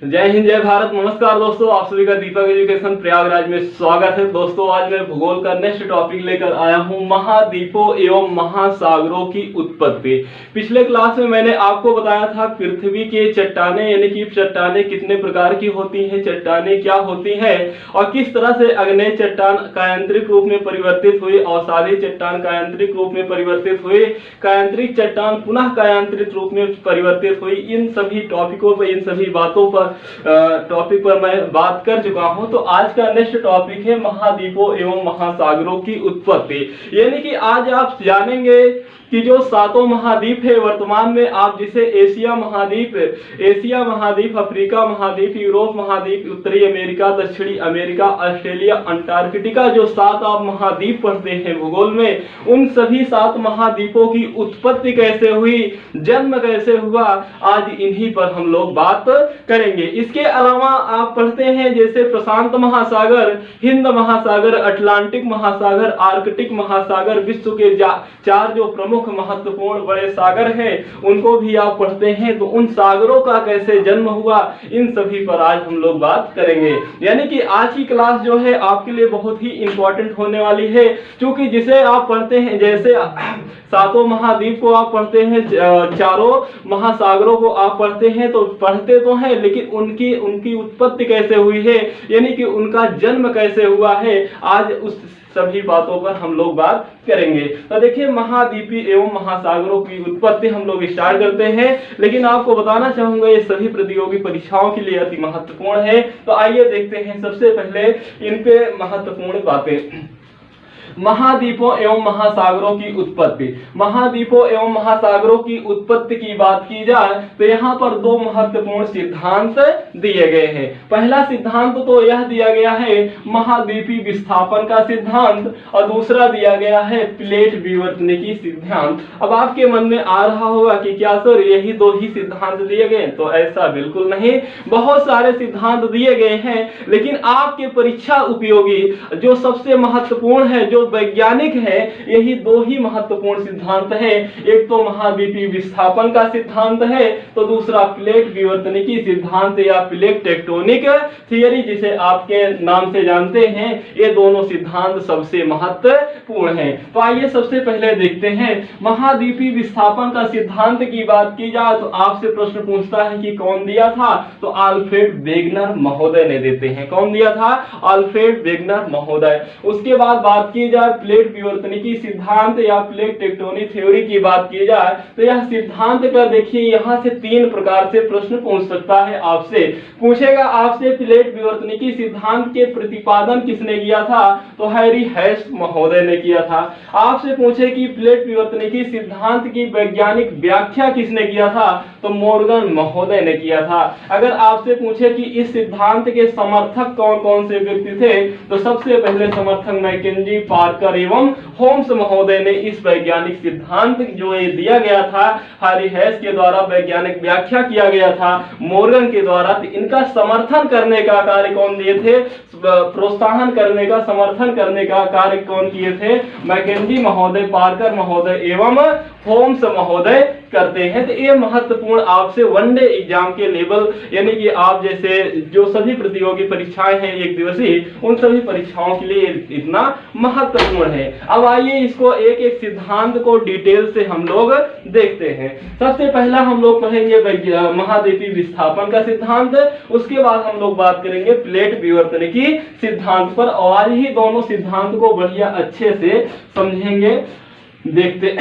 जय हिंद जय भारत। नमस्कार दोस्तों, आप सभी का दीपक एजुकेशन प्रयागराज में स्वागत है। दोस्तों आज मैं भूगोल का नेक्स्ट टॉपिक लेकर आया हूं, महाद्वीपों एवं महासागरों की उत्पत्ति। पिछले क्लास में मैंने आपको बताया था पृथ्वी के चट्टानें यानी कि चट्टानें कितने प्रकार की होती हैं, चट्टानें क्या होती हैं और किस तरह से अग्नेय चट्टान कायांतरिक रूप में परिवर्तित हुई, अवसादी चट्टान कायांतरिक रूप में परिवर्तित हुई, कायांतरिक चट्टान पुनः कायांतरित रूप में परिवर्तित हुई। इन सभी टॉपिकों पर, इन सभी बातों पर टॉपिक पर मैं बात कर चुका हूं। तो आज का नेक्स्ट टॉपिक है महाद्वीपों एवं महासागरों की उत्पत्ति। यानी कि आज आप जानेंगे कि जो सातों महाद्वीप है वर्तमान में, आप जिसे एशिया महाद्वीप, अफ्रीका महाद्वीप, यूरोप महाद्वीप, उत्तरी अमेरिका, दक्षिणी अमेरिका, ऑस्ट्रेलिया, अंटार्कटिका, जो सात आप महाद्वीप पढ़ते हैं भूगोल में, उन सभी सात महाद्वीपों की उत्पत्ति कैसे हुई, जन्म कैसे हुआ, आज इन्हीं पर हम लोग बात करेंगे। इसके अलावा आप पढ़ते हैं जैसे प्रशांत महासागर, हिंद महासागर, अटलांटिक महासागर, आर्कटिक महासागर, विश्व के चार जो प्रमुख महत्वपूर्ण बड़े सागर हैं उनको भी आप पढ़ते हैं। तो उन सागरों का कैसे जन्म हुआ, इन सभी पर आज हम लोग बात करेंगे। यानी कि आज की क्लास जो है आपके लिए बहुत ही इंपॉर्टेंट होने वाली है, क्योंकि जिसे आप पढ़ते हैं, जैसे सातों महाद्वीप को आप पढ़ते हैं, चारों महासागरों को आप पढ़ते हैं, तो पढ़ते तो हैं लेकिन उनकी उत्पत्ति कैसे हुई है, यानी कि उनका जन्म कैसे हुआ है, आज उस सभी बातों पर हम लोग बात करेंगे। तो देखिए महाद्वीपीय एवं महासागरों की उत्पत्ति हम लोग स्टार्ट करते हैं, लेकिन आपको बताना चाहूंगा ये सभी प्रतियोगी परीक्षाओं के लिए अति महत्वपूर्ण है। तो आइए देखते हैं सबसे पहले इन पे महत्वपूर्ण बातें। महाद्वीपों एवं महासागरों की उत्पत्ति। महाद्वीपों एवं महासागरों की उत्पत्ति की बात की जाए तो यहाँ पर दो महत्वपूर्ण सिद्धांत दिए गए हैं। पहला सिद्धांत तो यह दिया गया है महाद्वीपीय विस्थापन का सिद्धांत, और दूसरा दिया गया है प्लेट विवर्तनिकी सिद्धांत। अब आपके मन में आ रहा होगा कि क्या सर यही दो ही सिद्धांत दिए गए, तो ऐसा बिल्कुल नहीं, बहुत सारे सिद्धांत दिए गए हैं, लेकिन आपके परीक्षा उपयोगी जो सबसे महत्वपूर्ण है, जो वैज्ञानिक है, यही दो ही महत्वपूर्ण सिद्धांत है। एक तो महाद्वीपीय विस्थापन का सिद्धांत है, तो दूसरा प्लेट विवर्तनिकी सिद्धांत या प्लेट टेक्टोनिक थियरी जिसे आपके नाम से जानते हैं। ये दोनों सिद्धांत सबसे महत्वपूर्ण हैं। तो आइए सबसे पहले देखते हैं महाद्वीपीय विस्थापन का सिद्धांत की बात की जाए तो आपसे प्रश्न पूछता है कि कौन दिया था, तो अल्फ्रेड वेगनर महोदय ने देते हैं। कौन दिया था? अल्फ्रेड वेगनर महोदय। उसके बाद बात की जाए प्लेट विवर्तनिकी सिद्धांत या प्लेट टेक्टोनिक थ्योरी की बात की जाए तो यह सिद्धांत का देखिए यहां से तीन प्रकार से प्रश्न पूछ सकता है आपसे। पूछेगा आपसे प्लेट विवर्तनिकी सिद्धांत के प्रतिपादन किसने किया था, तो हैरी हेस्ट महोदय ने किया था। आपसे पूछे कि प्लेट विवर्तनिकी सिद्धांत की वैज्ञानिक व्याख्या किसने किया था, तो मॉर्गन महोदय ने किया था। अगर आपसे पूछे कि इस सिद्धांत के समर्थक कौन कौन से व्यक्ति थे, तो सबसे पहले समर्थक मैकेंजी, पार्कर एवं होम्स महोदय ने इस वैज्ञानिक सिद्धांत जो ये दिया गया था हैरी हेस्ट के द्वारा वैज्ञानिक व्याख्या किया गया था मॉर्गन के द्वारा, तो इनका समर्थन करने का कार्य कौन दिए थे, प्रोत्साहन करने का, समर्थन करने का कार्य कौन किए थे, मैकेंजी महोदय, पार्कर महोदय एवं होम्स महोदय करते हैं। तो ये महत्वपूर्ण आपसे वनडे एग्जाम के लेवल यानी कि आप जैसे जो सभी प्रतियोगी परीक्षाएं हैं एक दिवसीय, उन सभी परीक्षाओं के लिए इतना महत्वपूर्ण है। अब आइए इसको एक एक सिद्धांत को डिटेल से हम लोग देखते हैं। सबसे पहला हम लोग पढ़ेंगे महाद्वीपीय विस्थापन का सिद्धांत, उसके बाद हम लोग बात करेंगे प्लेट विवर्तनिकी सिद्धांत पर, और आज ही दोनों सिद्धांत को बढ़िया अच्छे से समझेंगे, देखते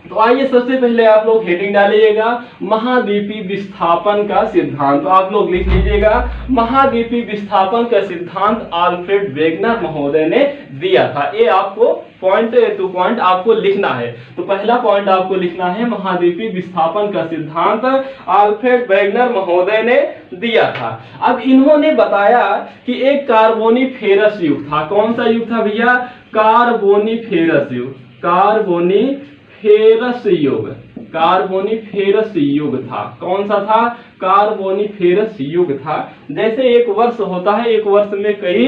तो आइए सबसे पहले आप लोग हेडिंग डालिएगा महाद्वीपीय विस्थापन का सिद्धांत। तो आप लोग लिख लीजिएगा महाद्वीपीय विस्थापन का सिद्धांत अल्फ्रेड वेगनर महोदय ने दिया था। ये आपको पॉइंट टू पॉइंट आपको लिखना है। तो पहला पॉइंट आपको लिखना है महाद्वीपीय विस्थापन का सिद्धांत अल्फ्रेड वेगनर महोदय ने दिया था। अब इन्होंने बताया कि एक कार्बोनिफेरस युग था। कौन सा युग था भैया? कार्बोनिफेरस युग। कार्बोनिफेरस युग था। कौन सा था? कार्बोनिफेरस युग था। जैसे एक वर्ष होता है, एक वर्ष में कई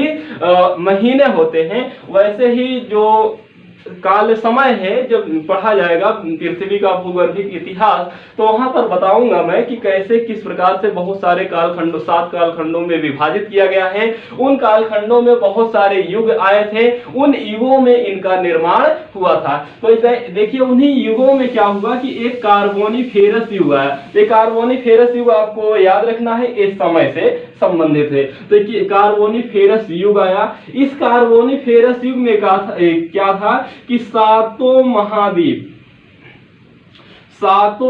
महीने होते हैं, वैसे ही जो काल समय है, जब पढ़ा जाएगा पृथ्वी का भूगर्भिक इतिहास, तो वहां पर बताऊंगा मैं कि कैसे किस प्रकार से बहुत सारे कालखंडों, 7 कालखंडों में विभाजित किया गया है। उन कालखंडों में बहुत सारे युग आए थे, उन युगों में इनका निर्माण हुआ था। तो देखिए उन्हीं युगों में क्या हुआ कि एक कार्बोनिफेरस युग आया। ये कार्बोनिफेरस युग आपको याद रखना है, इस समय से संबंधित है। तो कार्बोनिफेरस युग आया। इस कार्बोनिफेरस युग में क्या था कि सातों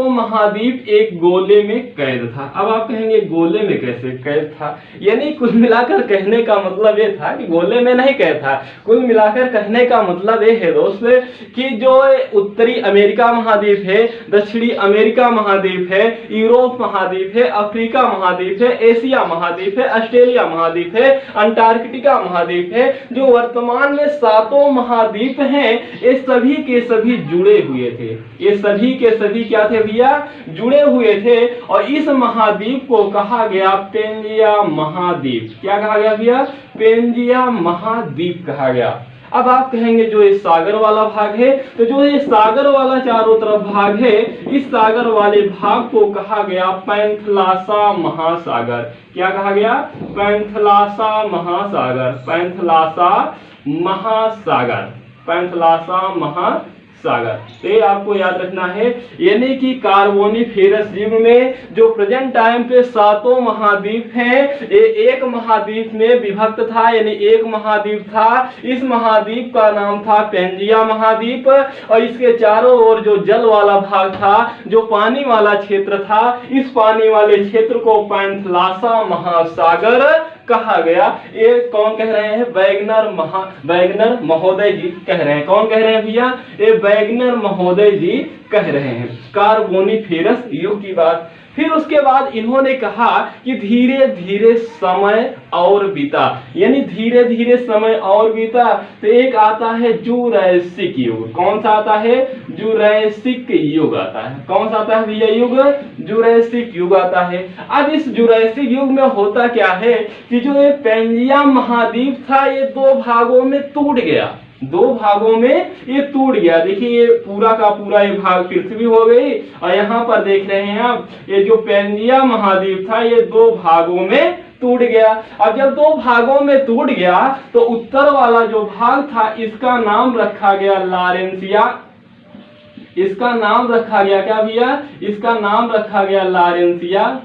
महाद्वीप एक गोले में कैद था। अब आप कहेंगे गोले में कैसे कैद था? यानी कुल मिलाकर कहने का मतलब ये था कि गोले में नहीं कैद था। कुल मिलाकर कहने का मतलब ये है दोस्त कि जो उत्तरी अमेरिका महाद्वीप है, दक्षिणी अमेरिका महाद्वीप है, यूरोप महाद्वीप है, अफ्रीका महाद्वीप है, एशिया महाद्वीप है, ऑस्ट्रेलिया महाद्वीप है, अंटार्कटिका महाद्वीप है, जो वर्तमान में 7 महाद्वीप हैं, ये सभी के सभी जुड़े हुए थे। ये सभी के सभी क्या थे भैया? जुड़े हुए थे। और इस महाद्वीप को कहा गया पेंजिया महाद्वीप। क्या कहा गया भैया? पेंजिया महाद्वीप कहा गया। अब आप कहेंगे जो ये सागर वाला भाग है, तो जो ये सागर वाला चारों तरफ भाग है, इस सागर वाले भाग को कहा गया पैंथलासा महासागर। क्या कहा गया? पैंथलासा महासागर। पैंथलासा महासागर। पैंथलासा महासागर। तो ये आपको याद रखना है। यानी कि कार्बोनिफेरस युग में जो प्रेजेंट टाइम पे 7 महाद्वीप हैं, ये एक महाद्वीप में विभक्त था, यानी एक महाद्वीप था। इस महाद्वीप का नाम था पेंजिया महाद्वीप। और इसके चारों ओर जो जल वाला भाग था, जो पानी वाला क्षेत्र था, इस पानी वाले क्षेत्र को पैंथलासा महासागर कहा गया। ये कौन कह रहे हैं? वैगनर महोदय जी कह रहे हैं। कौन कह रहे हैं भैया? ये वैगनर महोदय जी कह रहे हैं कार्बोनिफेरस युग की बात। फिर उसके बाद इन्होंने कहा कि धीरे धीरे समय और बीता, यानी धीरे धीरे समय और बीता। तो एक आता है जुरैसिक युग। कौन सा आता है? जुरैसिक युग आता है। कौन सा आता है भैया युग? जुरैसिक युग आता है। अब इस जुरैसिक युग में होता क्या है कि जो ये पेंजिया महाद्वीप था, ये 2 भागों में टूट गया। 2 भागों में ये टूट गया। देखिए ये पूरा का पूरा ये भाग पृथ्वी हो गई, और यहाँ पर देख रहे हैं आप, ये जो पेंजिया महाद्वीप था, ये 2 भागों में टूट गया। अब जब 2 भागों में टूट गया, तो उत्तर वाला जो भाग था, इसका नाम रखा गया लारेंसिया। इसका नाम रखा गया क्या भैया? इसका नाम रखा गया लारेंसिया।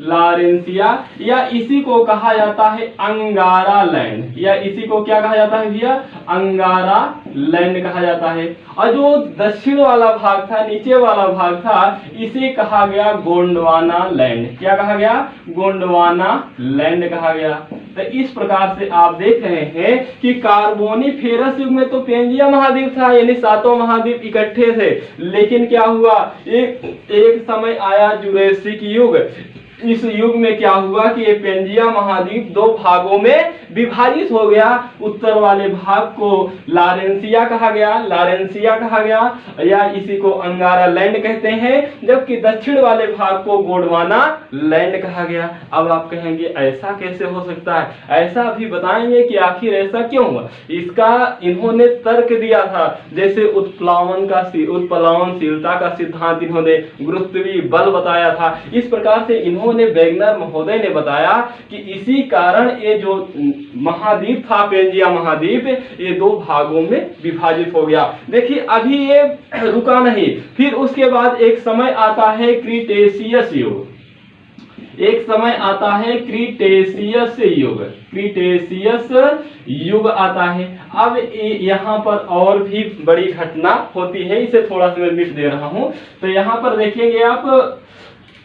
लारेंसिया, या इसी को कहा जाता है अंगारा लैंड, या इसी को क्या कहा जाता है भैया? अंगारा लैंड कहा जाता है। और जो दक्षिण वाला भाग था, नीचे वाला भाग था, इसे कहा गया गोंडवाना लैंड। क्या कहा गया? गोंडवाना लैंड कहा गया। तो इस प्रकार से आप देख रहे हैं कि कार्बोनिफेरस युग में तो पेंजिया महाद्वीप था, यानी 7 महाद्वीप इकट्ठे थे। लेकिन क्या हुआ? एक समय आया जुरैसिक युग। इस युग में क्या हुआ कि ये पेंजिया महाद्वीप 2 भागों में विभाजित हो गया। उत्तर वाले भाग को लारेंसिया कहा गया। लारेंसिया कहा गया, या इसी को अंगारा लैंड कहते हैं, जबकि दक्षिण वाले भाग को गोंडवाना लैंड कहा गया। अब आप कहेंगे ऐसा कैसे हो सकता है? ऐसा अभी बताएंगे कि आखिर ऐसा क्यों हुआ। इसका इन्होंने तर्क दिया था, जैसे उत्प्लावनशीलता का सिद्धांत इन्होंने गुरुत्वीय बल बताया था। इस प्रकार से इन्होंने वैगनर महोदय ने बताया कि इसी कारण ये जो महाद्वीप था पेंजिया महाद्वीप, ये 2 भागों में विभाजित हो गया। देखिए अभी ये रुका नहीं, फिर उसके बाद एक समय आता है क्रीटेशियस युग। एक समय आता है क्रीटेशियस युग। क्रीटेशियस युग आता है। अब यहाँ पर और भी बड़ी घटना होती है, इसे थोड़ा सा मैं मिट दे रहा हूं। तो यहाँ पर देखेंगे आप,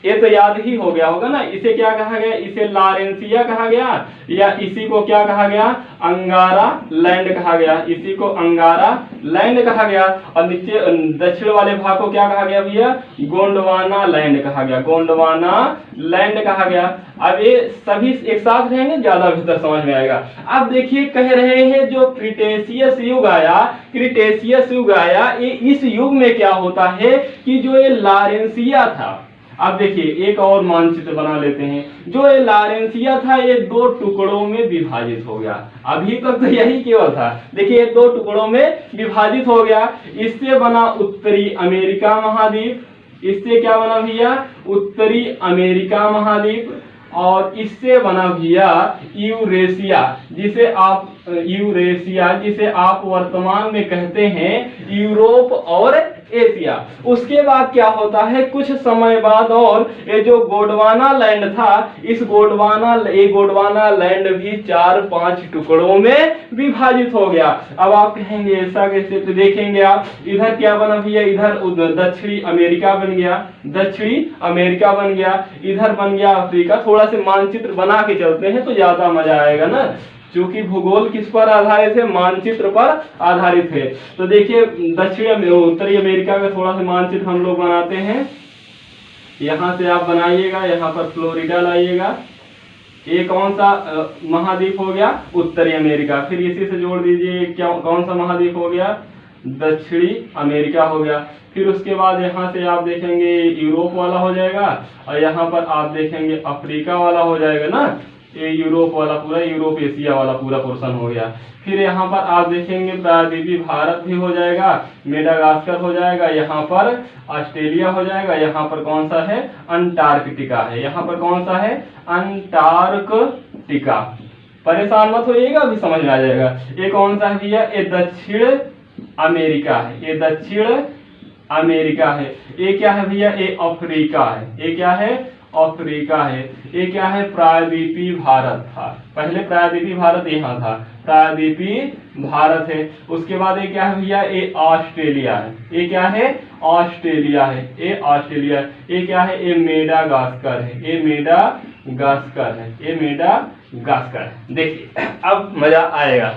ये तो याद ही हो गया होगा ना, इसे क्या कहा गया? इसे लारेंसिया कहा गया, या इसी को क्या कहा गया? अंगारा लैंड कहा गया। इसी को अंगारा लैंड कहा गया। और नीचे दक्षिण वाले भाग को क्या कहा गया भैया? गोंडवाना लैंड कहा गया। गोंडवाना लैंड कहा गया। अब ये सभी एक साथ रहेंगे, ज्यादा बेहतर समझ में आएगा। अब देखिए कह रहे हैं जो क्रीटेशियस युग आया, क्रीटेशियस युग आया, ये इस युग में क्या होता है कि जो ये लारेंसिया था, अब देखिए एक और मानचित्र बना लेते हैं। जो ये लॉरेंसिया था ये दो टुकड़ों में विभाजित हो गया। अभी तक तो यही केवल था, देखिए ये दो टुकड़ों में विभाजित हो गया। इससे बना उत्तरी अमेरिका महाद्वीप, इससे क्या बना भैया, उत्तरी अमेरिका महाद्वीप, और इससे बना भैया यूरेशिया, जिसे आप वर्तमान में कहते हैं यूरोप और एशिया। उसके बाद क्या होता है, कुछ समय बाद और ये जो गोंडवाना लैंड था, इस गोंडवाना लैंड भी 4-5 टुकड़ों में विभाजित हो गया। अब आप कहेंगे ऐसा कैसे, तो देखेंगे आप इधर क्या बना भैया, इधर दक्षिणी अमेरिका बन गया, इधर बन गया अफ्रीका। थोड़ा से मानचित्र बना के चलते हैं तो ज्यादा मजा आएगा ना, क्योंकि भूगोल किस पर आधारित है, मानचित्र पर आधारित है। तो देखिए उत्तरी अमेरिका का थोड़ा सा मानचित्र हम लोग बनाते हैं। यहाँ से आप बनाइएगा, यहाँ पर फ्लोरिडा लाइएगा। ये कौन सा महाद्वीप हो गया, उत्तरी अमेरिका। फिर इसी से जोड़ दीजिए कौन सा महाद्वीप हो गया, दक्षिणी अमेरिका हो गया। फिर उसके बाद यहाँ से आप देखेंगे यूरोप वाला हो जाएगा, और यहाँ पर आप देखेंगे अफ्रीका वाला हो जाएगा ना, ये यूरोप वाला पूरा, यूरोप एशिया वाला पूरा पोर्शन हो गया। फिर यहाँ पर आप देखेंगे प्रायद्वीपीय भारत भी हो जाएगा, मेडागास्कर हो जाएगा, यहाँ पर ऑस्ट्रेलिया हो जाएगा, यहाँ पर कौन सा है, अंटार्कटिका है, यहाँ पर कौन सा है, अंटार्कटिका। परेशान मत होइएगा, अभी समझ में आ जाएगा। ये कौन सा है भैया, ये दक्षिण अमेरिका है, ये दक्षिण अमेरिका है। ये क्या है भैया, ये अफ्रीका है, ये क्या है, अफ्रीका है। ये क्या है, प्रायद्वीपीय भारत था, पहले प्रायद्वीपीय भारत यहाँ था, प्रायद्वीपीय भारत है। उसके बाद ये क्या है भैया, ये ऑस्ट्रेलिया है, ये क्या है, ऑस्ट्रेलिया है, ये ऑस्ट्रेलिया है। ये क्या है, ये मेडागास्कर है, ये मेडागास्कर है, ये मेडागास्कर है। देखिए अब मजा आएगा।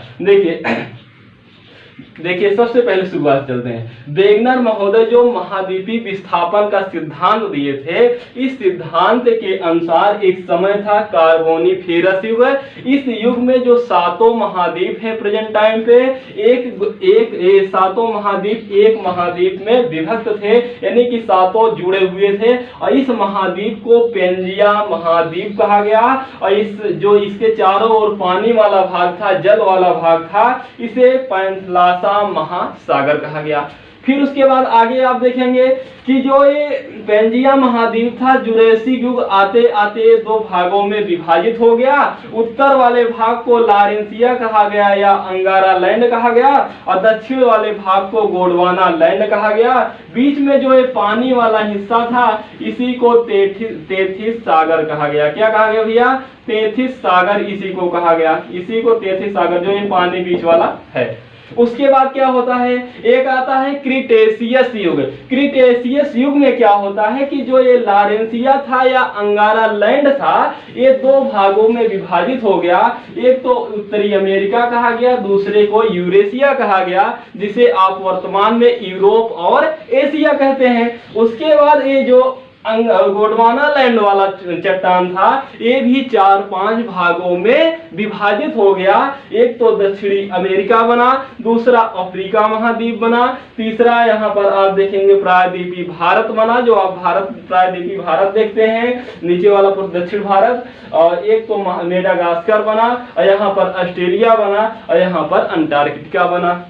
देखिए सबसे पहले शुरुआत चलते हैं। वेगनर महोदय जो महाद्वीपीय विस्थापन का सिद्धांत दिए थे, इस सिद्धांत के अनुसार एक समय था कार्बोनिफेरस युग। इस युग में जो 7 महाद्वीप है प्रेजेंट टाइम पे, एक 7 महाद्वीप एक महाद्वीप में विभक्त थे, यानी कि 7 जुड़े हुए थे। और इस महाद्वीप को पेंजिया महाद्वीप कहा गया। और इसके चारों ओर पानी वाला भाग था, जल वाला भाग था, इसे पैंथलासा महासागर कहा गया। फिर उसके बाद आगे आप देखेंगे कि जो ये पेंजिया महाद्वीप था, जुरेसिक युग आते आते 2 भागों में विभाजित हो गया। उत्तर वाले भाग को लॉरेंसिया कहा गया या अंगारा लैंड कहा गया, और दक्षिण वाले भाग को गोंडवाना लैंड कहा गया। बीच में जो ये पानी वाला हिस्सा था, इसी को तेथिस सागर कहा गया। क्या कहा गया भैया, तेथिस सागर इसी को कहा गया, इसी को तेथिस सागर, जो ये पानी बीच वाला है। उसके बाद क्या होता है, एक आता है क्रिटेशियस युग। क्रिटेशियस युग में क्या होता है कि जो ये लॉरेंसिया था या अंगारा लैंड था, ये 2 भागों में विभाजित हो गया। एक तो उत्तरी अमेरिका कहा गया, दूसरे को यूरेशिया कहा गया, जिसे आप वर्तमान में यूरोप और एशिया कहते हैं। उसके बाद ये जो गोंडवाना लैंड वाला चट्टान था, ये भी 4-5 भागों में विभाजित हो गया। एक तो दक्षिणी अमेरिका बना, दूसरा अफ्रीका महाद्वीप बना, तीसरा यहाँ पर आप देखेंगे प्रायद्वीपीय भारत बना, जो आप प्रायद्वीपीय भारत देखते हैं, नीचे वाला पूरा दक्षिण भारत। और एक तो मेडागास्कर बना, और यहाँ पर ऑस्ट्रेलिया बना, और यहाँ पर अंटार्कटिका बना।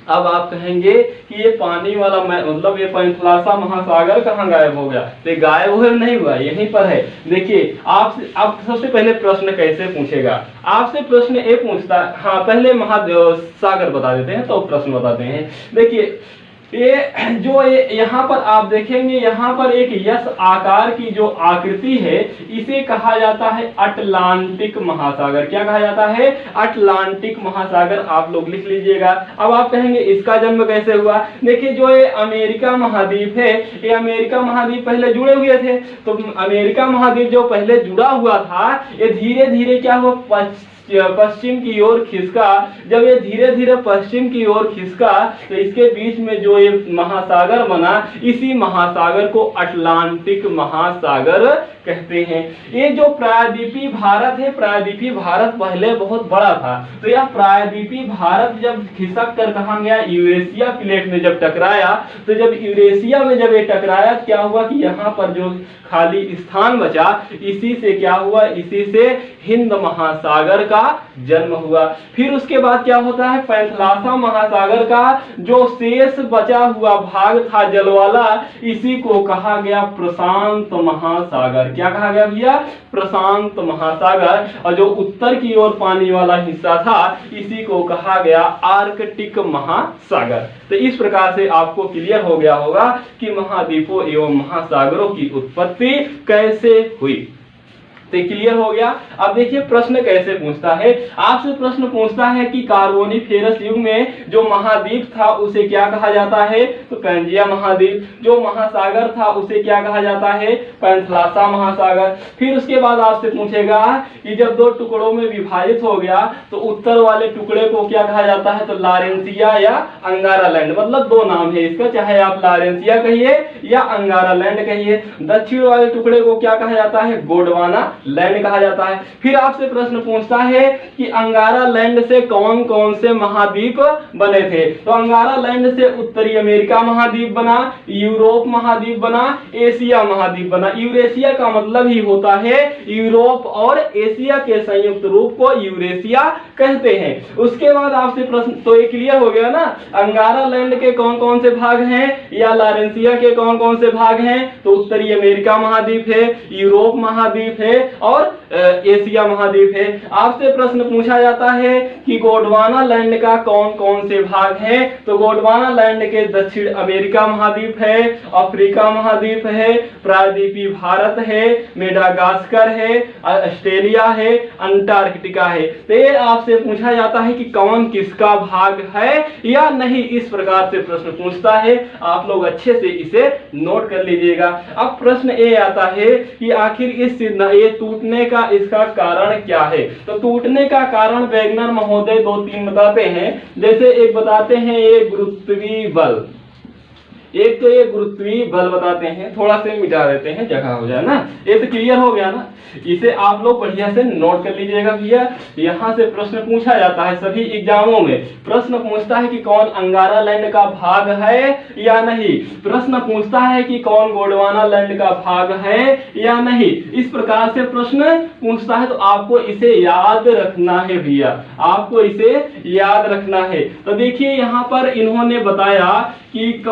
अब आप कहेंगे कि ये पानी वाला मतलब ये पैंथलासा महासागर कहाँ गायब हो गया, तो गायब हुआ नहीं हुआ, यहीं पर है। देखिए आपसे अब सबसे पहले प्रश्न कैसे पूछेगा, आपसे प्रश्न ये पूछता है, हाँ पहले महासागर बता देते हैं तो प्रश्न बताते हैं। देखिए ये यहाँ पर आप देखेंगे, यहाँ पर एक यस आकार की जो आकृति है, इसे कहा जाता है अटलांटिक महासागर। क्या कहा जाता है, अटलांटिक महासागर। आप लोग लिख लीजिएगा। अब आप कहेंगे इसका जन्म कैसे हुआ। देखिए जो ये अमेरिका महाद्वीप है, ये अमेरिका महाद्वीप पहले जुड़े हुए थे, तो अमेरिका महाद्वीप जो पहले जुड़ा हुआ था, ये धीरे धीरे क्या हुआ, पश्चिम की ओर खिसका। जब ये धीरे धीरे पश्चिम की ओर खिसका तो इसके बीच में जो ये महासागर बना, इसी महासागर को अटलांटिक महासागर कहते हैं। ये जो प्रायद्वीपीय भारत है, प्रायद्वीपीय भारत पहले बहुत बड़ा था, तो यह प्रायद्वीपीय भारत जब खिसक कर कहाँ गया, यूरेशिया प्लेट में जब टकराया, तो जब यूरेशिया में जब ये टकराया, क्या हुआ कि यहाँ पर जो खाली स्थान बचा, इसी से क्या हुआ, इसी से हिंद महासागर का जन्म हुआ। फिर उसके बाद क्या होता है, पैंथलासा महासागर का जो शेष बचा हुआ भाग था जल वाला, इसी को कहा गया प्रशांत महासागर। क्या कहा गया भैया, प्रशांत महासागर। और जो उत्तर की ओर पानी वाला हिस्सा था, इसी को कहा गया आर्कटिक महासागर। तो इस प्रकार से आपको क्लियर हो गया होगा कि महाद्वीपों एवं महासागरों की उत्पत्ति कैसे हुई। तो क्लियर हो गया। अब देखिए प्रश्न कैसे पूछता है, आपसे प्रश्न पूछता है कि कार्बोनिफेरस युग में जो महाद्वीप था उसे क्या कहा जाता है, तो पैंजिया महाद्वीप। जो महासागर था उसे क्या कहा जाता है, पैंथलासा महासागर। फिर उसके बाद आपसे पूछेगा कि जब दो टुकड़ों में विभाजित हो गया तो उत्तर वाले टुकड़े को क्या कहा जाता है, तो लारेंसिया या अंगारा लैंड। मतलब दो नाम है इसका, चाहे आप लारेंसिया कहिए या अंगारा लैंड कहिए। दक्षिण वाले टुकड़े को क्या कहा जाता है, गोंडवाना लैंड कहा जाता है। फिर आपसे प्रश्न पूछता है कि अंगारा लैंड से कौन कौन से महाद्वीप बने थे, तो अंगारा लैंड से उत्तरी अमेरिका महाद्वीप बना, यूरोप महाद्वीप बना, एशिया महाद्वीप बना। यूरेशिया का मतलब ही होता है यूरोप और एशिया के संयुक्त रूप को यूरेशिया कहते हैं। उसके बाद आपसे प्रश्न, तो ये क्लियर हो गया ना, अंगारा लैंड के कौन कौन से भाग हैं या लारेंसिया के कौन कौन से भाग हैं, तो उत्तरी अमेरिका महाद्वीप है, यूरोप महाद्वीप है और एशिया महाद्वीप है। आपसे प्रश्न पूछा जाता है कि गोंडवाना लैंड का कौन कौन से भाग हैं, तो गोंडवाना लैंड के दक्षिण अमेरिका महाद्वीप है, अफ्रीका महाद्वीप है, प्रायद्वीपीय भारत है, मेडागास्कर है, ऑस्ट्रेलिया है, अंटार्कटिका है। तो ये आपसे पूछा जाता है कि कौन किसका भाग है या नहीं, इस प्रकार से प्रश्न पूछता है। आप लोग अच्छे से इसे नोट कर लीजिएगा। अब प्रश्न ये आता है कि आखिर इस ये टूटने का इसका कारण क्या है, तो टूटने का कारण वैगनर महोदय दो तीन बताते हैं। जैसे एक बताते हैं ये गुरुत्वीय बल, एक तो ये गुरुत्वीय बल बताते हैं, थोड़ा से मिटा देते हैं जगह हो जाए ना, ये तो क्लियर हो गया ना। इसे आप लोग बढ़िया से नोट कर लीजिएगा भैया। यहाँ से प्रश्न पूछा जाता है, सभी एग्जामों में प्रश्न पूछता है कि कौन अंगारा लैंड का भाग है या नहीं, प्रश्न पूछता है कि कौन गोंडवाना लैंड का भाग है या नहीं। इस प्रकार से प्रश्न पूछता है, तो आपको इसे याद रखना है भैया, आपको इसे याद रखना है। तो देखिए यहाँ पर इन्होंने बताया कि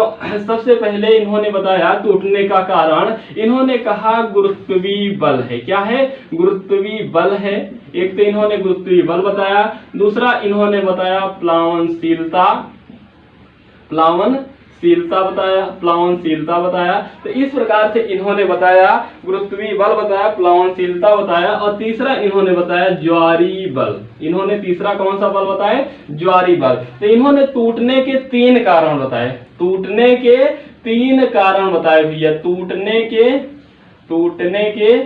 सबसे पहले इन्होंने बताया टूटने का कारण, इन्होंने कहा गुरुत्वीय बल है। क्या है, गुरुत्वीय बल है। एक तो इन्होंने गुरुत्वीय बल बताया, दूसरा इन्होंने बताया प्लावनशीलता बताया। तो इस प्रकार से इन्होंने बताया गुरुत्वीय बल बताया, प्लावनशीलता बताया और तीसरा इन्होंने बताया ज्वारीय बल। इन्होंने तीसरा कौन सा बल बताया, ज्वारीय बल। तो इन्होंने टूटने के तीन कारण बताए, टूटने के तीन कारण बताए भैया, टूटने के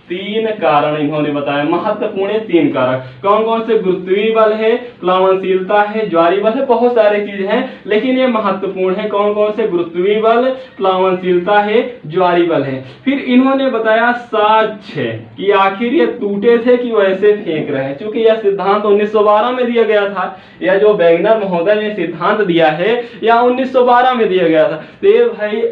तीन कारण इन्होंने बताया, महत्वपूर्ण तीन कारक। कौन कौन से, गुरुत्वीय बल है, प्लावनशीलता है, ज्वारीय बल है, बहुत सारे चीज हैं, लेकिन ये महत्वपूर्ण है। कौन कौन से, गुरुत्वीय बल, प्लावनशीलता है, ज्वारीय बल है। फिर इन्होंने बताया साक्ष्य कि आखिर ये टूटे थे कि वैसे फेंक रहे हैं, क्योंकि यह सिद्धांत 1912 में दिया गया था, या जो वैगनर महोदय ने सिद्धांत दिया है या 1912 में दिया गया था। तो ये भाई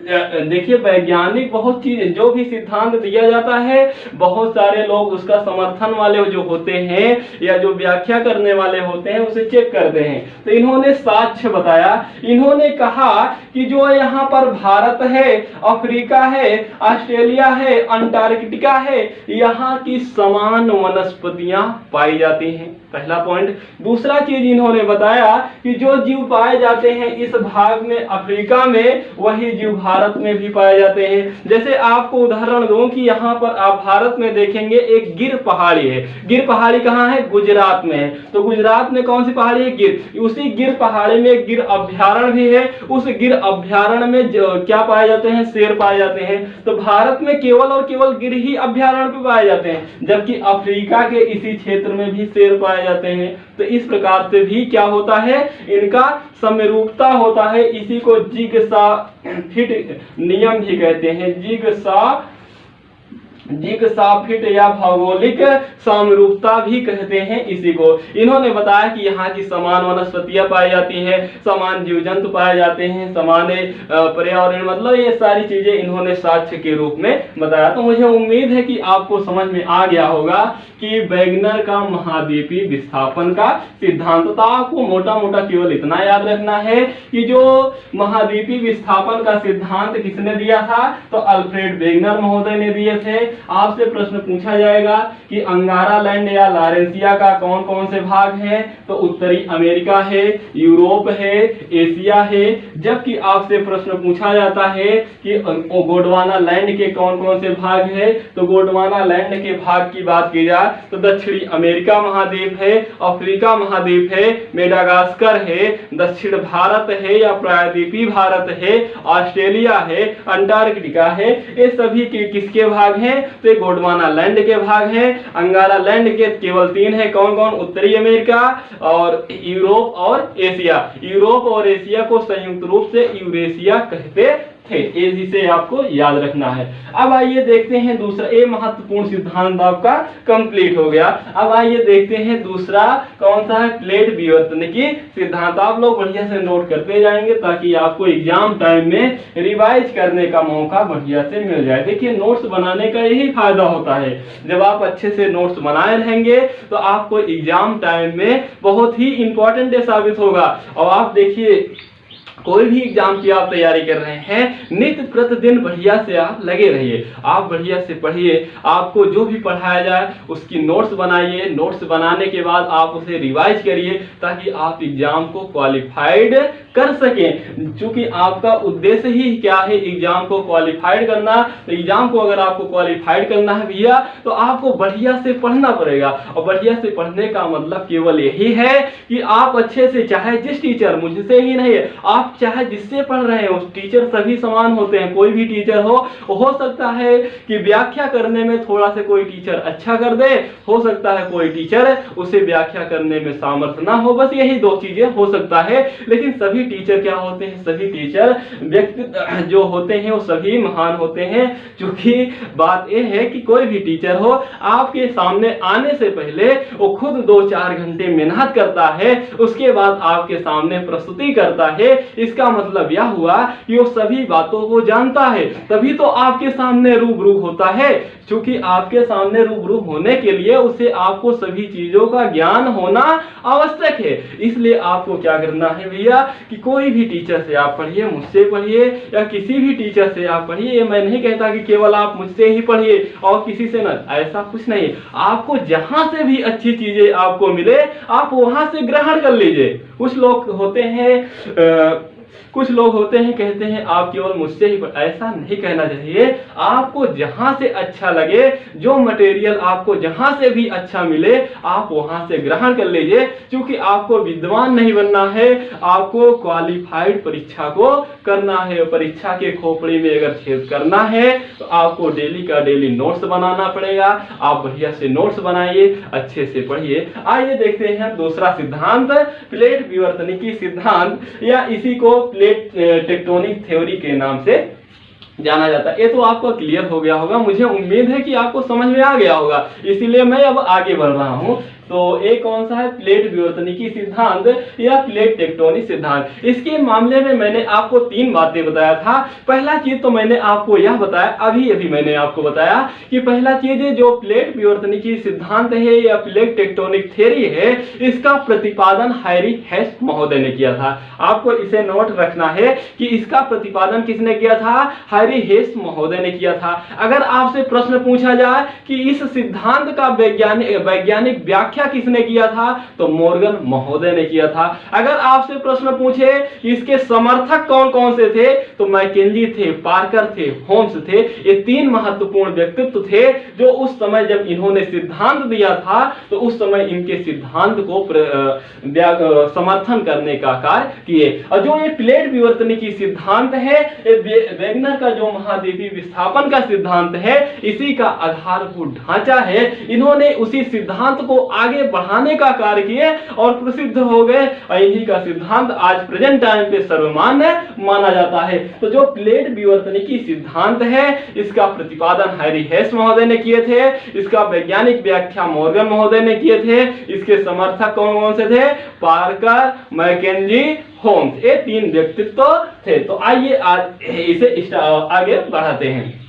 देखिए वैज्ञानिक बहुत चीज, जो भी सिद्धांत दिया जाता है बहुत सारे लोग उसका समर्थन वाले जो होते हैं या जो व्याख्या करने वाले होते हैं उसे चेक करते हैं। तो इन्होंने साक्ष्य बताया, इन्होंने कहा कि जो यहाँ पर भारत है, अफ्रीका है, ऑस्ट्रेलिया है, अंटार्कटिका है, यहाँ की समान वनस्पतियां पाई जाती हैं, पहला पॉइंट। दूसरा चीज इन्होंने बताया कि जो जीव पाए जाते हैं इस भाग में, अफ्रीका में, वही जीव भारत में भी पाए जाते हैं। जैसे आपको उदाहरण दूं कि यहाँ पर आप भारत में देखेंगे एक गिर पहाड़ी है। गिर पहाड़ी कहाँ है? गुजरात में है। तो गुजरात में कौन सी पहाड़ी है? गिर। उसी गिर पहाड़ी में एक गिर अभ्यारण्य भी है। उस गिर अभ्यारण्य में क्या पाए जाते हैं? शेर पाए जाते हैं। तो भारत में केवल और केवल गिर ही अभ्यारण्य पे पाए जाते हैं, जबकि अफ्रीका के इसी क्षेत्र में भी शेर पाए जाते हैं। तो इस प्रकार से भी क्या होता है? इनका समरूपता होता है। इसी को जिगसा फिट नियम भी कहते हैं। जिगसा फिट या भौगोलिक समरूपता भी कहते हैं इसी को। इन्होंने बताया कि यहाँ की समान वनस्पतियां पाई जाती हैं, समान जीव जंतु पाए जाते हैं, समान पर्यावरण, मतलब ये सारी चीजें इन्होंने साक्ष्य के रूप में बताया। तो मुझे उम्मीद है कि आपको समझ में आ गया होगा कि वैगनर का महाद्वीपीय विस्थापन का सिद्धांत था। आपको मोटा मोटा केवल इतना याद रखना है कि जो महाद्वीपीय विस्थापन का सिद्धांत किसने दिया था? तो अल्फ्रेड वेगनर महोदय ने दिए थे। आपसे प्रश्न पूछा जाएगा कि अंगारा लैंड या लॉरेंसिया का कौन कौन से भाग हैं? तो उत्तरी अमेरिका है, यूरोप है, एशिया है। जबकि आपसे प्रश्न पूछा जाता है कि गोंडवाना लैंड के कौन कौन से भाग हैं? तो गोंडवाना लैंड के भाग की बात की जाए तो दक्षिणी अमेरिका महाद्वीप है, अफ्रीका महाद्वीप है, मेडागास्कर है, दक्षिण भारत है या प्रायद्वीपीय भारत है, ऑस्ट्रेलिया है, अंटार्कटिका है। ये सभी के किसके भाग हैं? तो ये गोंडवाना लैंड के भाग हैं। अंगारा लैंड के केवल 3 है। कौन कौन? उत्तरी अमेरिका और यूरोप और एशिया। यूरोप और एशिया को संयुक्त रूप से यूरेशिया कहते थे। जिसे आपको याद रखना है। अब आइए देखते हैं दूसरा। ये महत्वपूर्ण सिद्धांत आपका कंप्लीट हो गया। अब आइए देखते हैं दूसरा कौन सा है? प्लेट विवर्तनिकी सिद्धांत। आप लोग बढ़िया से नोट करते जाएंगे ताकि आपको एग्जाम टाइम में रिवाइज करने का मौका बढ़िया से मिल जाए। देखिए, नोट्स बनाने का यही फायदा होता है। जब आप अच्छे से नोट्स बनाए रहेंगे तो आपको एग्जाम टाइम में बहुत ही इंपॉर्टेंट साबित होगा। और आप देखिए, कोई भी एग्जाम की आप तैयारी कर रहे हैं, नित्य प्रतिदिन बढ़िया से आप लगे रहिए। आप बढ़िया से पढ़िए। आपको जो भी पढ़ाया जाए उसकी नोट्स बनाइए। नोट्स बनाने के बाद आप उसे रिवाइज करिए ताकि आप एग्जाम को क्वालिफाइड कर सकें। क्योंकि आपका उद्देश्य ही क्या है? एग्जाम को क्वालिफाइड करना। तो एग्जाम को अगर आपको क्वालिफाइड करना है भैया, तो आपको बढ़िया से पढ़ना पड़ेगा। और बढ़िया से पढ़ने का मतलब केवल यही है कि आप अच्छे से, चाहे जिस टीचर, मुझसे ही नहीं है, आप चाहे जिससे पढ़ रहे हो, टीचर सभी समान होते हैं। कोई भी टीचर हो सकता है कि व्याख्या करने में थोड़ा से कोई टीचर अच्छा कर दे, हो सकता है कोई टीचर उसे व्याख्या करने में सामर्थ्य ना हो। बस यही 2 चीजें हो सकता है। लेकिन सभी टीचर क्या होते हैं? सभी टीचर व्यक्ति जो होते हैं वो सभी महान होते हैं। क्योंकि बात यह है कि कोई भी टीचर हो, आपके सामने आने से पहले वो खुद 2-4 घंटे मेहनत करता है, उसके बाद आपके सामने प्रस्तुति करता है। इसका मतलब यह हुआ कि वो सभी बातों को जानता है, तभी तो आपके सामने रूबरू होता है। क्योंकि आपके सामने रूबरू होने के लिए उसे आपको सभी चीजों का ज्ञान होना आवश्यक है। इसलिए आपको क्या करना है भैया कि कोई भी टीचर से आप पढ़िए, मुझसे पढ़िए या किसी भी टीचर से आप पढ़िए। ये मैं नहीं कहता कि केवल आप मुझसे ही पढ़िए और किसी से ना, ऐसा कुछ नहीं। आपको जहां से भी अच्छी चीजें आपको मिले, आप वहां से ग्रहण कर लीजिए। कुछ लोग होते हैं कहते हैं आप केवल मुझसे ही, ऐसा नहीं कहना चाहिए। आपको जहां से अच्छा लगे, जो मटेरियल आपको जहां से भी अच्छा मिले, आप वहां से ग्रहण कर लीजिए। क्योंकि आपको विद्वान नहीं बनना है, आपको क्वालिफाइड परीक्षा को करना है। परीक्षा के खोपड़ी में अगर छेद करना है तो आपको डेली का डेली नोट्स बनाना पड़ेगा। आप बढ़िया से नोट्स बनाइए, अच्छे से पढ़िए। आइए देखते हैं दूसरा सिद्धांत, प्लेट विवर्तनिकी सिद्धांत, या इसी को प्लेट टेक्टोनिक थ्योरी के नाम से जाना जाता है। ये तो आपको क्लियर हो गया होगा। मुझे उम्मीद है कि आपको समझ में आ गया होगा, इसीलिए मैं अब आगे बढ़ रहा हूं। तो एक कौन सा है? प्लेट विवर्तनिकी सिद्धांत या प्लेट टेक्टोनिक सिद्धांत। इसके मामले में मैंने आपको 3 बातें बताया था। पहला चीज तो मैंने आपको यह बताया, अभी मैंने आपको बताया कि पहला चीज है जो प्लेट विवर्तनिकी सिद्धांत है या प्लेट टेक्टोनिक थ्योरी है, इसका प्रतिपादन हैरी हेस महोदय ने किया था। आपको इसे नोट रखना है कि इसका प्रतिपादन किसने किया था? हैरी हेस महोदय ने किया था। अगर आपसे प्रश्न पूछा जाए कि इस सिद्धांत का वैज्ञानिक व्याख्या व्याख्या किसने किया था? तो मॉर्गन महोदय ने किया था। अगर आपसे प्रश्न पूछे इसके समर्थक कौन कौन से थे, तो मैकेंजी थे, पार्कर थे, होम्स थे। ये तीन महत्वपूर्ण व्यक्तित्व थे जो उस समय जब इन्होंने सिद्धांत दिया था तो उस समय इनके सिद्धांत को समर्थन करने का कार्य किए। और जो ये प्लेट विवर्तनिकी सिद्धांत है, वेगनर का जो महाद्वीपीय विस्थापन का सिद्धांत है, इसी का आधारभूत ढांचा है। इन्होंने उसी सिद्धांत को आगे बढ़ाने का कार्य किए और प्रसिद्ध हो गए, और इन्हीं का सिद्धांत आज प्रेजेंट टाइम पे सर्वमान्य माना जाता है। तो जो प्लेट विवर्तनिकी सिद्धांत है, इसका प्रतिपादन हैरी हेस महोदय ने किए थे, इसका वैज्ञानिक व्याख्या मॉर्गन महोदय ने किए थे, इसके समर्थक कौन कौन से थे? पार्कर, मैकेंजी, होम्स, ये तीन व्यक्तित्व थे। तो आइए आज इसे आगे बढ़ाते हैं।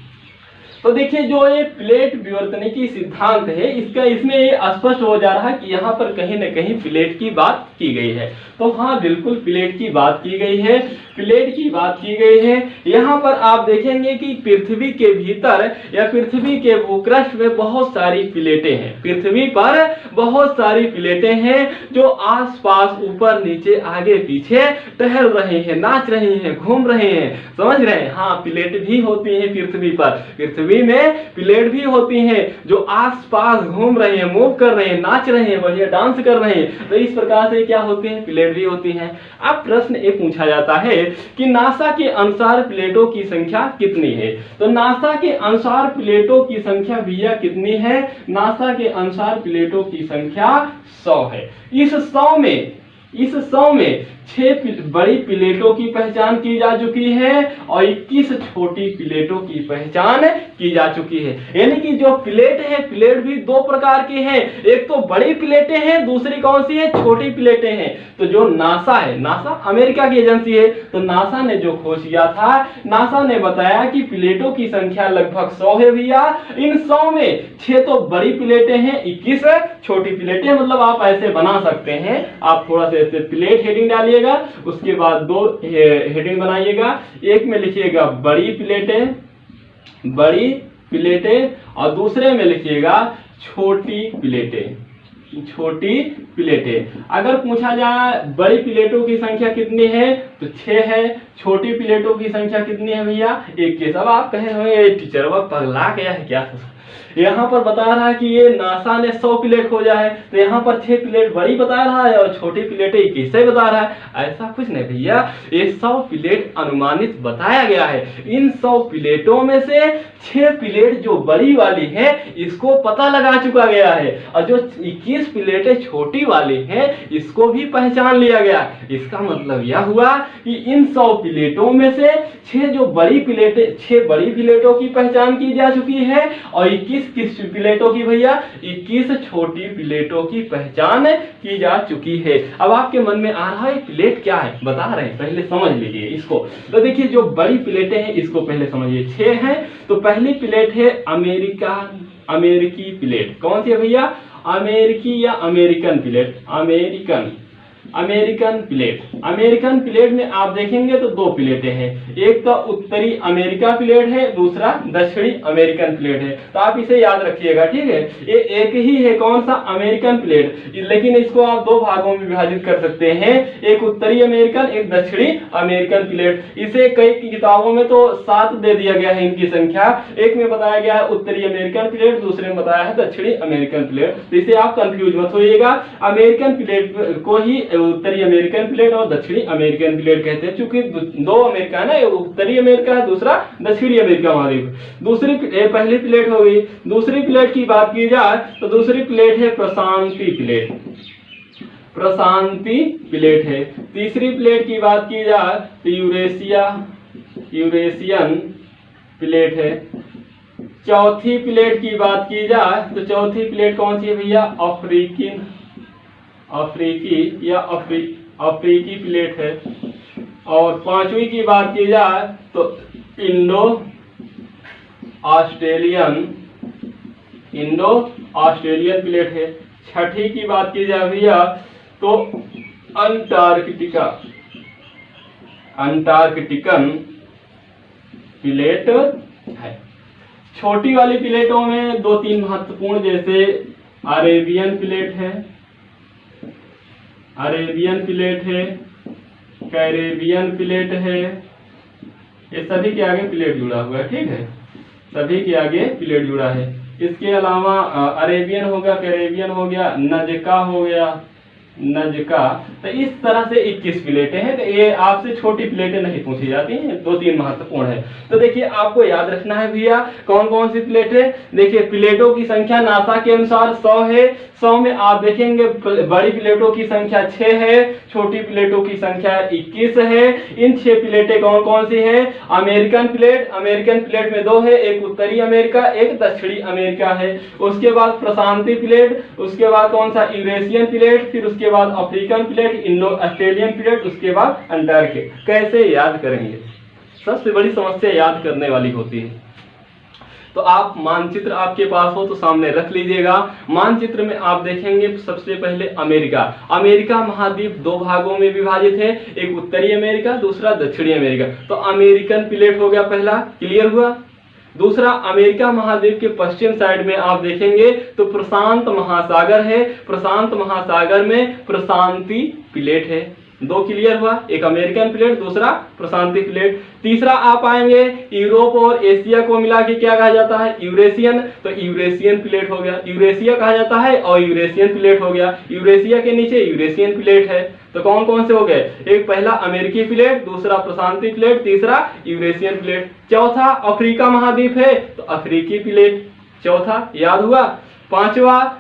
तो देखिए जो ये प्लेट विवर्तनिकी सिद्धांत है, इसमें ये स्पष्ट हो जा रहा है कि यहाँ पर कहीं न कहीं प्लेट की बात की गई है। तो हाँ, बिल्कुल प्लेट की बात की गई है, प्लेट की बात की गई है। यहाँ पर आप देखेंगे कि पृथ्वी के भीतर या पृथ्वी के भूपृष्ठ में बहुत सारी प्लेटें हैं। पृथ्वी पर बहुत सारी प्लेटें हैं जो आसपास ऊपर नीचे आगे पीछे टहल रहे हैं, नाच रहे हैं, घूम रहे हैं। समझ रहे हैं? हाँ, प्लेट भी होती है पृथ्वी पर, पृथ्वी में प्लेट भी होती हैं जो आसपास घूम रहे हैं, मूव कर रहे हैं, नाच रहे हैं, बढ़िया डांस कर रहे हैं। तो इस प्रकार से क्या होती हैं? प्लेट भी होती हैं। अब प्रश्न ये पूछा जाता है कि नासा के अनुसार प्लेटों की संख्या कितनी है? तो नासा के अनुसार प्लेटों की संख्या भैया कितनी है? नासा के अनुसार प्लेटों की संख्या 100 है। इस 100 में 6 बड़ी प्लेटों की पहचान की जा चुकी है और 21 छोटी प्लेटों की पहचान की जा चुकी है। यानी कि जो प्लेट है, प्लेट भी दो प्रकार की हैं, एक तो बड़ी प्लेटें हैं, दूसरी कौन सी है? छोटी प्लेटें हैं। तो जो नासा है, नासा अमेरिका की एजेंसी है, तो नासा ने जो खोज किया था, नासा ने बताया कि प्लेटों की संख्या लगभग 100 है भैया। इन 100 में 6 तो बड़ी प्लेटें हैं, 21 छोटी प्लेटें। मतलब आप ऐसे बना सकते हैं, आप थोड़ा सा ऐसे प्लेट हेडिंग डालिएगा, उसके बाद 2 हेडिंग बनाइएगा। एक में लिखिएगा बड़ी प्लेटें और दूसरे में लिखिएगा छोटी प्लेटें। अगर पूछा जाए बड़ी प्लेटों की संख्या कितनी है, तो 6 है। छोटी प्लेटों की संख्या कितनी है भैया? 21। अब आप कहे होंगे टीचर वो पगला गया है क्या? यहाँ पर बता रहा है कि ये नासा ने 100 प्लेट खोजा है, तो यहाँ पर 6 प्लेट बड़ी बता रहा है और छोटी प्लेटें 21 बता रहा है। ऐसा कुछ नहीं भैया, ये 100 प्लेट अनुमानित बताया गया है। इन 100 प्लेटों में से 6 प्लेट जो बड़ी वाली है इसको पता लगा चुका गया है, और जो 21 प्लेटें छोटी वाली हैं इसको भी पहचान लिया गया। इसका मतलब यह हुआ कि इन 100 प्लेटों में से 6 बड़ी प्लेटों की पहचान की जा चुकी है और 21 किस प्लेटों की भैया? 21 छोटी प्लेटों की पहचान की जा चुकी है। अब आपके मन में आ रहा है प्लेट क्या है, बता रहे हैं, पहले समझ लीजिए इसको। तो देखिए जो बड़ी प्लेटें हैं इसको पहले समझिए। 6 हैं। तो पहली प्लेट है अमेरिकी प्लेट। कौन सी है भैया? अमेरिकी या अमेरिकन प्लेट। अमेरिकन प्लेट में आप देखेंगे तो 2 प्लेटें हैं, एक तो उत्तरी अमेरिका प्लेट है, दूसरा दक्षिणी अमेरिकन प्लेट है। तो आप इसे याद रखिएगा, ठीक है? ये एक ही है, कौन सा? अमेरिकन प्लेट, लेकिन इसको आप 2 भागों में विभाजित कर सकते हैं, एक उत्तरी अमेरिकन, एक दक्षिणी अमेरिकन प्लेट। इसे कई किताबों में तो 7 दे दिया गया है इनकी संख्या। एक में बताया गया है उत्तरी अमेरिकन प्लेट, दूसरे में बताया है दक्षिणी अमेरिकन प्लेट। तो इसे आप कंफ्यूज मत होइएगा, अमेरिकन प्लेट को ही उत्तरी अमेरिकन प्लेट और दक्षिणी अमेरिकन प्लेट कहते हैं, क्योंकि 2 अमेरिका है ना, उत्तरी अमेरिका है, दूसरा दक्षिणी अमेरिका महाद्वीप। पहली प्लेट हो गई। दूसरी प्लेट की बात की जाए तो दूसरी प्लेट है प्रशांति प्लेट है। तीसरी प्लेट की बात की जाए तो यूरेशियन प्लेट है। चौथी प्लेट की बात की जाए तो चौथी प्लेट कौन सी है भैया? अफ्रीकी प्लेट है। और 5वीं की बात की जाए तो इंडो ऑस्ट्रेलियन प्लेट है। 6ठी की बात की जाए भैया तो अंटार्कटिकन प्लेट है। छोटी वाली प्लेटों में 2-3 महत्वपूर्ण, जैसे अरेबियन प्लेट है, अरेबियन प्लेट है, कैरेबियन प्लेट है, ये सभी के आगे प्लेट जुड़ा हुआ है, ठीक है, सभी के आगे प्लेट जुड़ा है। इसके अलावा अरेबियन हो गया, कैरेबियन हो गया, नजका हो गया, नजका। तो इस तरह से 21 प्लेटें हैं। तो ये आपसे छोटी प्लेटें नहीं पूछी जाती हैं, 2-3 महत्वपूर्ण है। तो देखिए आपको याद रखना है भैया कौन कौन सी प्लेटें। देखिए प्लेटों की संख्या नासा के अनुसार 100 है। 100 में आप देखेंगे बड़ी प्लेटों की संख्या 6 है, छोटी प्लेटों की संख्या 21 है। इन 6 प्लेटें कौन कौन सी है? अमेरिकन प्लेट, अमेरिकन प्लेट में 2 है, एक उत्तरी अमेरिका, एक दक्षिणी अमेरिका है। उसके बाद प्रशांति प्लेट, उसके बाद कौन सा? यूरेशियन प्लेट, फिर उसके बाद African plate, Indo Australian plate, उसके बाद अंटार्कटिका। कैसे याद करेंगे? सबसे बड़ी समस्या याद करने वाली होती है। तो आप मानचित्र आपके पास हो तो सामने रख लीजिएगा। मानचित्र में आप देखेंगे सबसे पहले अमेरिका। अमेरिका महाद्वीप 2 भागों में विभाजित है, एक उत्तरी अमेरिका, दूसरा दक्षिणी अमेरिका। तो अमेरिकन प्लेट हो गया पहला, क्लियर हुआ। दूसरा अमेरिका महाद्वीप के पश्चिम साइड में आप देखेंगे तो प्रशांत महासागर है, प्रशांत महासागर में प्रशांति प्लेट है। 2 क्लियर हुआ, एक अमेरिकन प्लेट, दूसरा प्रशांति प्लेट। तीसरा आप आएंगे यूरोप और एशिया को मिला के क्या कहा जाता है? यूरेशियन। तो यूरेशियन प्लेट हो गया, यूरेशिया कहा जाता है और यूरेशियन प्लेट हो गया। यूरेशिया के नीचे यूरेशियन प्लेट है। तो कौन कौन से हो गए? एक पहला अमेरिकी प्लेट, दूसरा प्रशांति प्लेट, तीसरा यूरेशियन प्लेट। चौथा अफ्रीका महाद्वीप है तो अफ्रीकी प्लेट, चौथा याद हुआ। पांचवा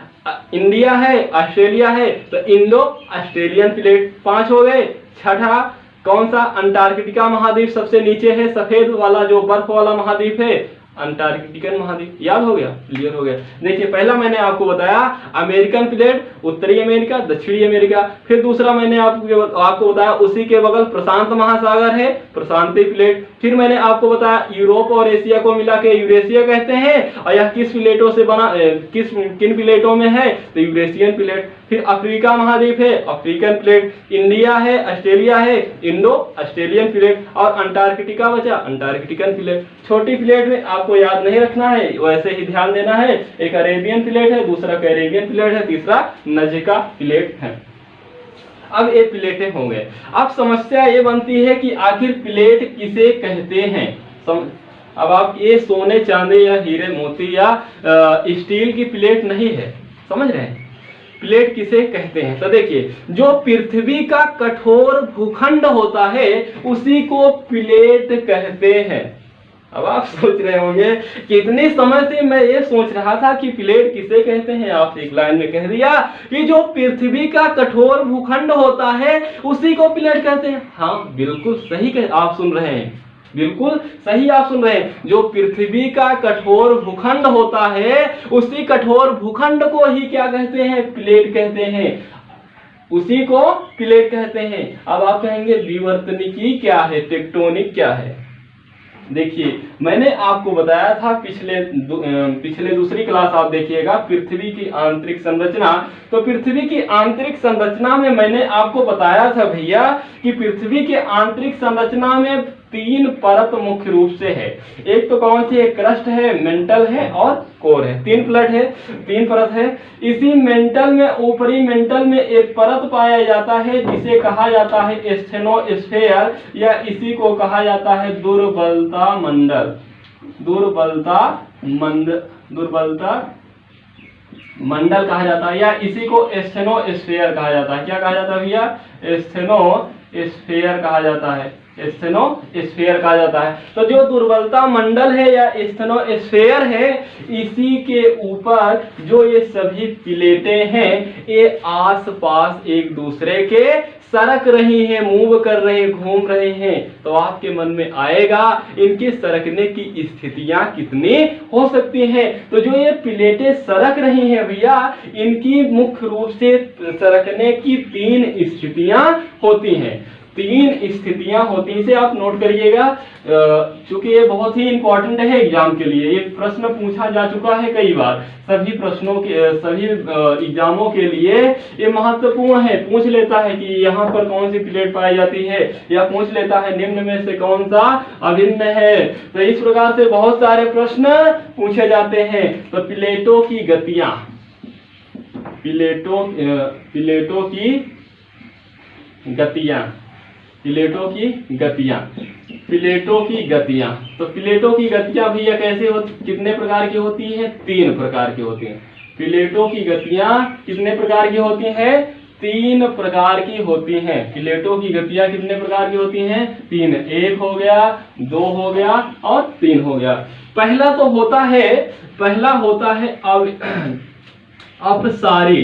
इंडिया है, ऑस्ट्रेलिया है तो इंडो ऑस्ट्रेलियन प्लेट, 5 हो गए। छठा कौन सा? अंटार्कटिका महाद्वीप सबसे नीचे है, सफेद वाला जो बर्फ वाला महाद्वीप है, अंटार्कटिकन महाद्वीप। याद हो गया, क्लियर हो गया। देखिए पहला मैंने आपको बताया अमेरिकन प्लेट, उत्तरी अमेरिका, दक्षिणी अमेरिका। फिर दूसरा मैंने आपको बताया उसी के बगल प्रशांत महासागर है, प्रशांति प्लेट। फिर मैंने आपको बताया यूरोप और एशिया को मिला के यूरेशिया कहते हैं और यह किस प्लेटों से बना, किन प्लेटों में है? तो यूरेशियन प्लेट। फिर अफ्रीका महाद्वीप है, अफ्रीकन प्लेट। इंडिया है, ऑस्ट्रेलिया है, इंडो ऑस्ट्रेलियन प्लेट। और अंटार्कटिका बचा, अंटार्कटिकन प्लेट। छोटी प्लेट में आपको याद नहीं रखना है, वैसे ही ध्यान देना है। एक अरेबियन प्लेट है, दूसरा कैरेबियन प्लेट है, तीसरा नजका प्लेट है। अब ये प्लेटें हो गए। अब समस्या ये बनती है कि आखिर प्लेट किसे कहते हैं? अब आप ये सोने चांदी या हीरे मोती या स्टील की प्लेट नहीं है, समझ रहे हैं? प्लेट किसे कहते हैं? तो देखिए जो पृथ्वी का कठोर भूखंड होता है उसी को प्लेट कहते हैं। अब आप सोच रहे होंगे कितने समय से मैं ये सोच रहा था कि प्लेट किसे कहते हैं, आप एक लाइन में कह दिया कि जो पृथ्वी का कठोर भूखंड होता है उसी को प्लेट कहते हैं। हाँ बिल्कुल सही आप सुन रहे हैं, बिल्कुल सही आप सुन रहे हैं। जो पृथ्वी का कठोर भूखंड होता है उसी कठोर भूखंड को ही क्या कहते हैं? प्लेट कहते हैं, उसी को प्लेट कहते हैं। अब आप कहेंगे विवर्तनिकी क्या है, टेक्टोनिक क्या है? देखिए मैंने आपको बताया था पिछले दूसरी क्लास आप देखिएगा पृथ्वी की आंतरिक संरचना। तो पृथ्वी की आंतरिक संरचना में मैंने आपको बताया था भैया कि पृथ्वी के आंतरिक संरचना में 3 परत मुख्य रूप से है। एक तो कौन सी है? क्रस्ट है, मेंटल है और कोर है। 3 परत है। इसी मेंटल में, ऊपरी मेंटल में एक परत पाया जाता है जिसे कहा जाता है स्टेनोस्फेयर या इसी को कहा जाता है दुर्बलता मंडल। दुर्बलता मंडल कहा जाता है या इसी को स्टेनोस्फेयर कहा जाता है। क्या कहा जाता है भैया? स्टेनोस्फेयर कहा जाता है, स्टेनोस्फेयर कहा जाता है। तो जो दुर्बलता मंडल है या स्टेनोस्फेयर है इसी के ऊपर जो ये सभी प्लेटें हैं ये आसपास एक दूसरे के सरक रही हैं, मूव कर रहे हैं, घूम रहे हैं। तो आपके मन में आएगा इनके सरकने की स्थितियां कितनी हो सकती हैं। तो जो ये प्लेटें सरक रही हैं भैया इनकी मुख्य रूप से सरकने की 3 स्थितियां होती हैं। 3 स्थितियां होती हैं, इसे आप नोट करिएगा क्योंकि ये बहुत ही इंपॉर्टेंट है एग्जाम के लिए। ये प्रश्न पूछा जा चुका है कई बार, सभी प्रश्नों के सभी एग्जामों के लिए ये महत्वपूर्ण है। पूछ लेता है कि यहाँ पर कौन सी प्लेट पाई जाती है या पूछ लेता है निम्न में से कौन सा अभिन्न है। तो इस प्रकार से बहुत सारे प्रश्न पूछे जाते हैं। तो प्लेटों की गतियां, प्लेटों की गतियां, प्लेटों की गतियां, प्लेटों की गतियां। तो प्लेटों की गतियां भैया कैसे होती, कितने प्रकार की होती हैं? 3 प्रकार की होती हैं। प्लेटों की गतियां कितने प्रकार की होती हैं? 3 प्रकार की होती हैं। प्लेटों की गतियां कितने प्रकार की होती हैं? 3। 1 हो गया, 2 हो गया और 3 हो गया। पहला होता है अपसारी,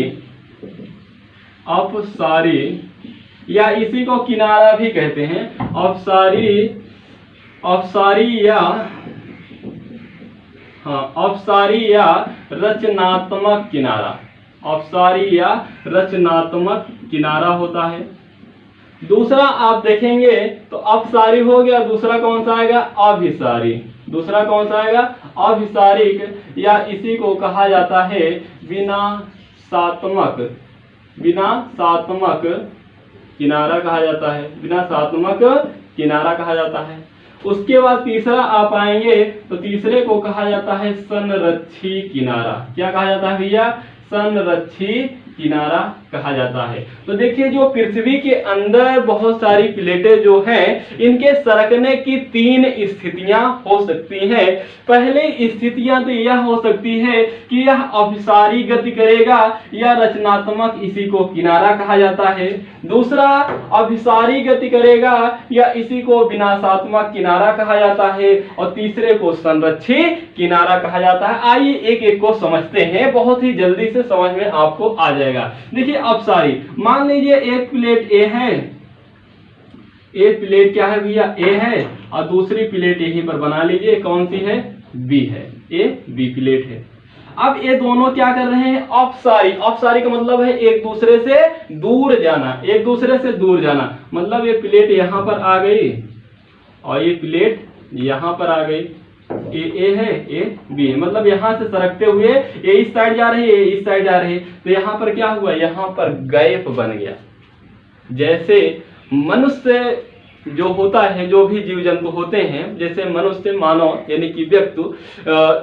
या इसी को किनारा भी कहते हैं। अपसारी या रचनात्मक किनारा, अपसारी या रचनात्मक किनारा होता है। दूसरा आप देखेंगे तो अपसारी हो गया, दूसरा कौन सा आएगा? अभिसारी। दूसरा कौन सा आएगा? अभिसारिक, या इसी को कहा जाता है विनाशात्मक किनारा कहा जाता है, विनाशात्मक किनारा कहा जाता है। उसके बाद तीसरा आप आएंगे तो तीसरे को कहा जाता है संरक्षी किनारा। क्या कहा जाता है भैया? संरक्षी किनारा कहा जाता है। तो देखिए, जो पृथ्वी के अंदर बहुत सारी प्लेटें जो हैं, इनके सरकने की 3 स्थितियां हो सकती हैं। पहले स्थितियां तो यह हो सकती है कि यह अपसारी गति करेगा या रचनात्मक, इसी को किनारा कहा जाता है। दूसरा अभिसारी गति करेगा या इसी को विनाशात्मक किनारा कहा जाता है। और तीसरे को संरक्षी किनारा कहा जाता है। आइए एक एक को समझते हैं, बहुत ही जल्दी से समझ में आपको आ जाएगा। देखिए अपसारी, मान लीजिए एक प्लेट ए है, एक प्लेट क्या है भैया? ए है, और दूसरी प्लेट यहीं पर बना लीजिए, कौन सी है? बी है, ए बी प्लेट है। अब ये दोनों क्या कर रहे हैं? अपसारी। अपसारी का मतलब है एक दूसरे से दूर जाना, एक दूसरे से दूर जाना। मतलब ये प्लेट यहां पर आ गई और ये प्लेट यहां पर आ गई। ए है, ए बी है, मतलब यहां से सरकते हुए ए इस साइड जा रही है, ए इस साइड जा रही है। तो यहां पर क्या हुआ? यहां पर गैप बन गया। जैसे मनुष्य जो होता है, जो भी जीव जंतु होते हैं, जैसे मनुष्य, मानव यानी कि व्यक्ति,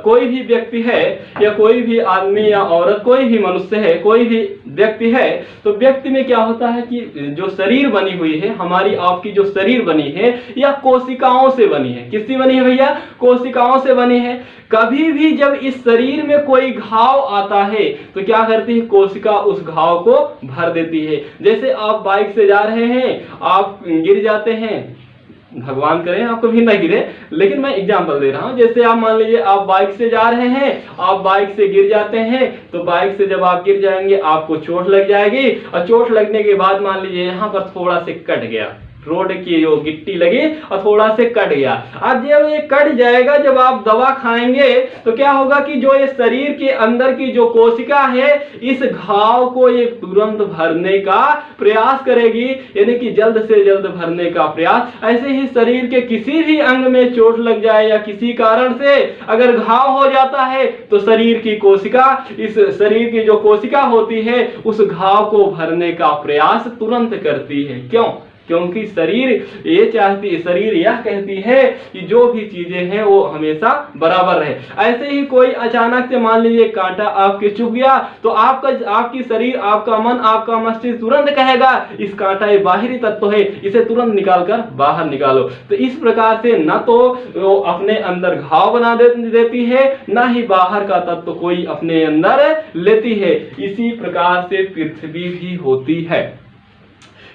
कोई भी व्यक्ति है या कोई भी आदमी या औरत, कोई भी मनुष्य है, कोई भी व्यक्ति है, तो व्यक्ति में क्या होता है कि जो शरीर बनी हुई है, हमारी आपकी जो शरीर बनी है, या कोशिकाओं से बनी है। किससे बनी है भैया? कोशिकाओं से बनी है। कभी भी जब इस शरीर में कोई घाव आता है तो क्या करती है? कोशिका उस घाव को भर देती है। जैसे आप बाइक से जा रहे हैं, आप गिर जाते हैं, भगवान करे आप कभी ना गिरे, लेकिन मैं एग्जांपल दे रहा हूं। जैसे आप मान लीजिए आप बाइक से जा रहे हैं, आप बाइक से गिर जाते हैं, तो बाइक से जब आप गिर जाएंगे आपको चोट लग जाएगी, और चोट लगने के बाद मान लीजिए यहां पर थोड़ा से कट गया, रोड की जो गिट्टी लगी और थोड़ा से कट गया। अब जब ये कट जाएगा, जब आप दवा खाएंगे तो क्या होगा कि जो ये शरीर के अंदर की जो कोशिका है, इस घाव को ये तुरंत भरने का प्रयास करेगी, यानी कि जल्द से जल्द भरने का प्रयास। ऐसे ही शरीर के किसी भी अंग में चोट लग जाए या किसी कारण से अगर घाव हो जाता है, तो शरीर की कोशिका, इस शरीर की जो कोशिका होती है, उस घाव को भरने का प्रयास तुरंत करती है। क्यों? क्योंकि शरीर ये चाहती है, शरीर यह कहती है कि जो भी चीजें हैं वो हमेशा बराबर रहे। ऐसे ही कोई अचानक से मान लीजिए कांटा आपके चुभ गया, तो आपकी शरीर, आपका मन, आपका मस्तिष्क तुरंत कहेगा इस कांटा ये बाहरी तत्व है, इसे तुरंत निकालकर बाहर निकालो। तो इस प्रकार से न तो वो अपने अंदर घाव बना देती है, न ही बाहर का तत्व कोई अपने अंदर लेती है। इसी प्रकार से पृथ्वी भी होती है।